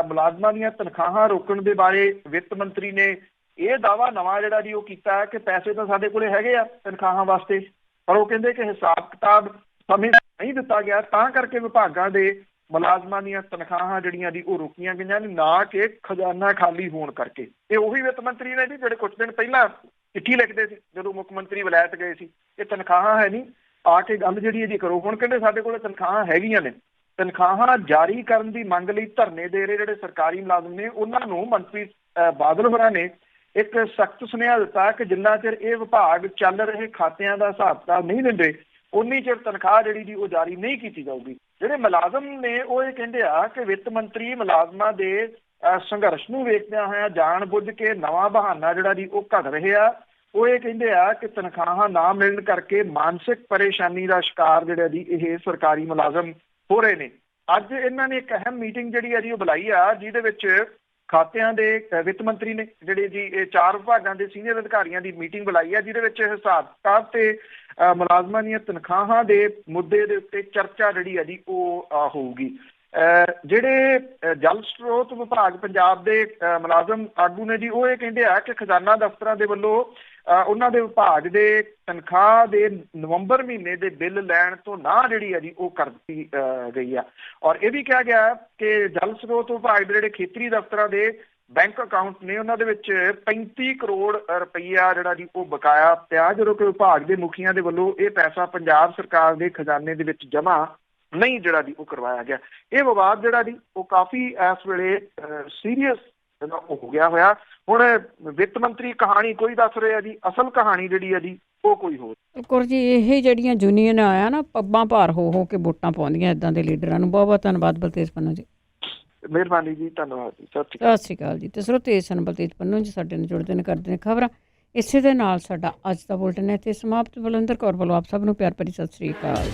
ਮੁਲਾਜ਼ਮਾਂ ਦੀਆਂ ਤਨਖਾਹਾਂ ਰੋਕਣ ਦੇ ਬਾਰੇ ਵਿੱਤ ਮੰਤਰੀ ਨੇ ਇਹ ਦਾਅਵਾ ਨਵਾਂ ਜਿਹੜਾ ਜੀ ਉਹ ਕੀਤਾ ਕਿ ਪੈਸੇ ਤਾਂ ਸਾਡੇ ਕੋਲੇ ਹੈਗੇ ਆ ਤਨਖਾਹਾਂ ਵਾਸਤੇ, ਪਰ ਉਹ ਕਹਿੰਦੇ ਕਿ ਹਿਸਾਬ ਕਿਤਾਬ ਸਮੇਂ ਨਹੀਂ ਦਿੱਤਾ ਗਿਆ, ਤਾਂ ਕਰਕੇ ਵਿਭਾਗਾਂ ਦੇ ਮੁਲਾਜ਼ਮਾਂ ਦੀਆਂ ਤਨਖਾਹਾਂ ਜਿਹੜੀਆਂ ਦੀ ਉਹ ਰੋਕੀਆਂ ਗਈਆਂ ਨੇ, ਨਾ ਕਿ ਖਜ਼ਾਨਾ ਖਾਲੀ ਹੋਣ ਕਰਕੇ। ਇਹ ਉਹੀ ਵਿੱਤ ਮੰਤਰੀ ਨੇ ਜੀ ਜਿਹੜੇ ਕੁਝ ਦਿਨ ਪਹਿਲਾਂ ਚਿੱਠੀ ਲਿਖਦੇ ਸੀ ਜਦੋਂ ਮੁੱਖ ਮੰਤਰੀ ਵਿਲਾਇਤ ਗਏ ਸੀ, ਇਹ ਤਨਖਾਹਾਂ ਹੈ ਨਹੀਂ, ਆ ਕੇ ਗੱਲ ਜਿਹੜੀ ਇਹਦੀ ਕਰੋ। ਹੁਣ ਕਹਿੰਦੇ ਸਾਡੇ ਕੋਲ ਤਨਖਾਹਾਂ ਹੈਗੀਆਂ ਨੇ। ਤਨਖਾਹਾਂ ਜਾਰੀ ਕਰਨ ਦੀ ਮੰਗ ਲਈ ਧਰਨੇ ਦੇ ਰਹੇ ਜਿਹੜੇ ਸਰਕਾਰੀ ਮੁਲਾਜ਼ਮ ਨੇ ਉਹਨਾਂ ਨੂੰ ਮੰਤਰੀ ਬਾਦਲ ਹੋਰਾਂ ਨੇ ਇੱਕ ਸਖਤ ਸੁਨੇਹਾ ਦਿੱਤਾ ਕਿ ਜਿੰਨਾ ਚਿਰ ਇਹ ਵਿਭਾਗ ਚੱਲ ਰਹੇ ਖਾਤਿਆਂ ਦਾ ਹਿਸਾਬ ਕਿਤਾਬ ਨਹੀਂ ਦਿੰਦੇ ਉਨੀ ਚਿਰ ਤਨਖਾਹ ਜਿਹੜੀ ਦੀ ਉਹ ਜਾਰੀ ਨਹੀਂ ਕੀਤੀ ਜਾਊਗੀ। ਜਿਹੜੇ ਮੁਲਾਜ਼ਮ ਨੇ ਉਹ ਇਹ ਕਹਿੰਦੇ ਆ ਕਿ ਵਿੱਤ ਮੰਤਰੀ ਮੁਲਾਜ਼ਮਾਂ ਦੇ ਸੰਘਰਸ਼ ਨੂੰ ਵੇਖਦਿਆਂ ਹੋਇਆ ਜਾਣ ਬੁੱਝ ਕੇ ਨਵਾਂ ਬਹਾਨਾ ਜਿਹੜਾ ਦੀ ਉਹ ਘੜ ਰਹੇ ਆ। ਉਹ ਇਹ ਕਹਿੰਦੇ ਆ ਕਿ ਤਨਖਾਹਾਂ ਨਾ ਮਿਲਣ ਕਰਕੇ ਮਾਨਸਿਕ ਪਰੇਸ਼ਾਨੀ ਦਾ ਸ਼ਿਕਾਰ ਜਿਹੜਾ ਦੀ ਇਹ ਸਰਕਾਰੀ ਮੁਲਾਜ਼ਮ ਹੋ ਰਹੇ ਨੇ। ਅੱਜ ਇਹਨਾਂ ਨੇ ਇੱਕ ਅਹਿਮ ਮੀਟਿੰਗ ਜਿਹੜੀ ਆ ਜੀ ਉਹ ਬੁਲਾਈ ਆ, ਜਿਹਦੇ ਵਿੱਚ ਖਾਤਿਆਂ ਦੇ ਵਿੱਤ ਮੰਤਰੀ ਨੇ ਜਿਹੜੇ ਜੀ ਇਹ 4 ਵਿਭਾਗਾਂ ਦੇ ਸੀਨੀਅਰ ਅਧਿਕਾਰੀਆਂ ਦੀ ਮੀਟਿੰਗ ਬੁਲਾਈ ਆ, ਜਿਹਦੇ ਵਿੱਚ ਹਿਸਾਬ ਕਿਤਾਬ ਤੇ ਮੁਲਾਜ਼ਮਾਂ ਦੀਆਂ ਤਨਖਾਹਾਂ ਦੇ ਮੁੱਦੇ ਦੇ ਉੱਤੇ ਚਰਚਾ ਜਿਹੜੀ ਆ ਜੀ ਉਹ ਹੋਊਗੀ। ਜਿਹੜੇ ਜਲ ਸਰੋਤ ਵਿਭਾਗ ਪੰਜਾਬ ਦੇ ਮੁਲਾਜ਼ਮ ਆਗੂ ਨੇ ਜੀ, ਉਹ ਇਹ ਕਹਿੰਦੇ ਆ ਕਿ ਖਜ਼ਾਨਾ ਦਫ਼ਤਰਾਂ ਦੇ ਵੱਲੋਂ ਉਹਨਾਂ ਦੇ ਵਿਭਾਗ ਦੇ ਤਨਖਾਹ ਦੇ ਨਵੰਬਰ ਮਹੀਨੇ ਦੇ ਬਿੱਲ ਲੈਣ ਤੋਂ ਨਾ ਜਿਹੜੀ ਹੈ ਜੀ ਉਹ ਕਰ ਦਿੱਤੀ ਗਈ ਆ। ਔਰ ਇਹ ਵੀ ਕਿਹਾ ਗਿਆ ਕਿ ਜਲ ਸਰੋਤ ਵਿਭਾਗ ਦੇ ਜਿਹੜੇ ਖੇਤਰੀ ਦਫ਼ਤਰਾਂ ਦੇ ਬੈਂਕ ਅਕਾਊਂਟ ਨੇ, ਉਹਨਾਂ ਦੇ ਵਿੱਚ 35 ਕਰੋੜ ਰੁਪਈਆ ਜਿਹੜਾ ਜੀ ਉਹ ਬਕਾਇਆ ਪਿਆ, ਜਦੋਂ ਕਿ ਵਿਭਾਗ ਦੇ ਮੁਖੀਆਂ ਦੇ ਵੱਲੋਂ ਇਹ ਪੈਸਾ ਪੰਜਾਬ ਸਰਕਾਰ ਦੇ ਖਜ਼ਾਨੇ ਦੇ ਵਿੱਚ ਜਮ੍ਹਾਂ ਨਹੀਂ ਜਿਹੜਾ ਜੀ ਉਹ ਕਰਵਾਇਆ ਗਿਆ। ਇਹ ਵਿਵਾਦ ਜਿਹੜਾ ਜੀ ਉਹ ਕਾਫੀ ਇਸ ਵੇਲੇ ਸੀਰੀਅਸ ਹੋ ਗਿਆ ਹੋਇਆ। ਹੁਣ ਵਿੱਤ ਮੰਤਰੀ ਕਹਾਣੀ ਕੋਈ ਦੱਸ ਰਿਹਾ ਜੀ, ਅਸਲ ਕਹਾਣੀ ਜਿਹੜੀ ਹੈ ਜੀ ਉਹ ਕੋਈ ਹੋਰ।
ਬਿਲਕੁਲ ਜੀ, ਇਹ ਜਿਹੜੀਆਂ ਯੂਨੀਅਨ ਆਇਆ ਨਾ ਪੱਬਾਂ ਭਾਰ ਹੋ ਕੇ ਵੋਟਾਂ ਪਾਉਂਦੀਆਂ ਇੱਦਾਂ ਦੇ ਲੀਡਰਾਂ ਨੂੰ। ਬਹੁਤ ਬਹੁਤ ਧੰਨਵਾਦ ਬਲਤੇਜ ਪੰਨੂ ਜੀ।
ਮਿਹਰਬਾਨੀ ਜੀ, ਧੰਨਵਾਦ ਜੀ, ਸਤਿ
ਸ਼੍ਰੀ ਅਕਾਲ ਜੀ। ਤੇ ਸਰੋਤੇ ਸਨ ਬਲਤੇਜ ਪੰਨੂ ਜੀ ਸਾਡੇ ਨਾਲ ਜੁੜਦੇ ਨੇ, ਕਰਦੇ ਨੇ ਖਬਰਾਂ। ਇਸੇ ਦੇ ਨਾਲ ਸਾਡਾ ਅੱਜ ਦਾ ਬੁਲਟਨ ਹੈ ਇੱਥੇ ਸਮਾਪਤ। ਬਲਵਿੰਦਰ ਕੌਰ ਵੱਲੋਂ ਆਪ ਸਭ ਨੂੰ ਪਿਆਰ ਭਰੀ ਸਤਿ ਸ਼੍ਰੀ ਅਕਾਲ।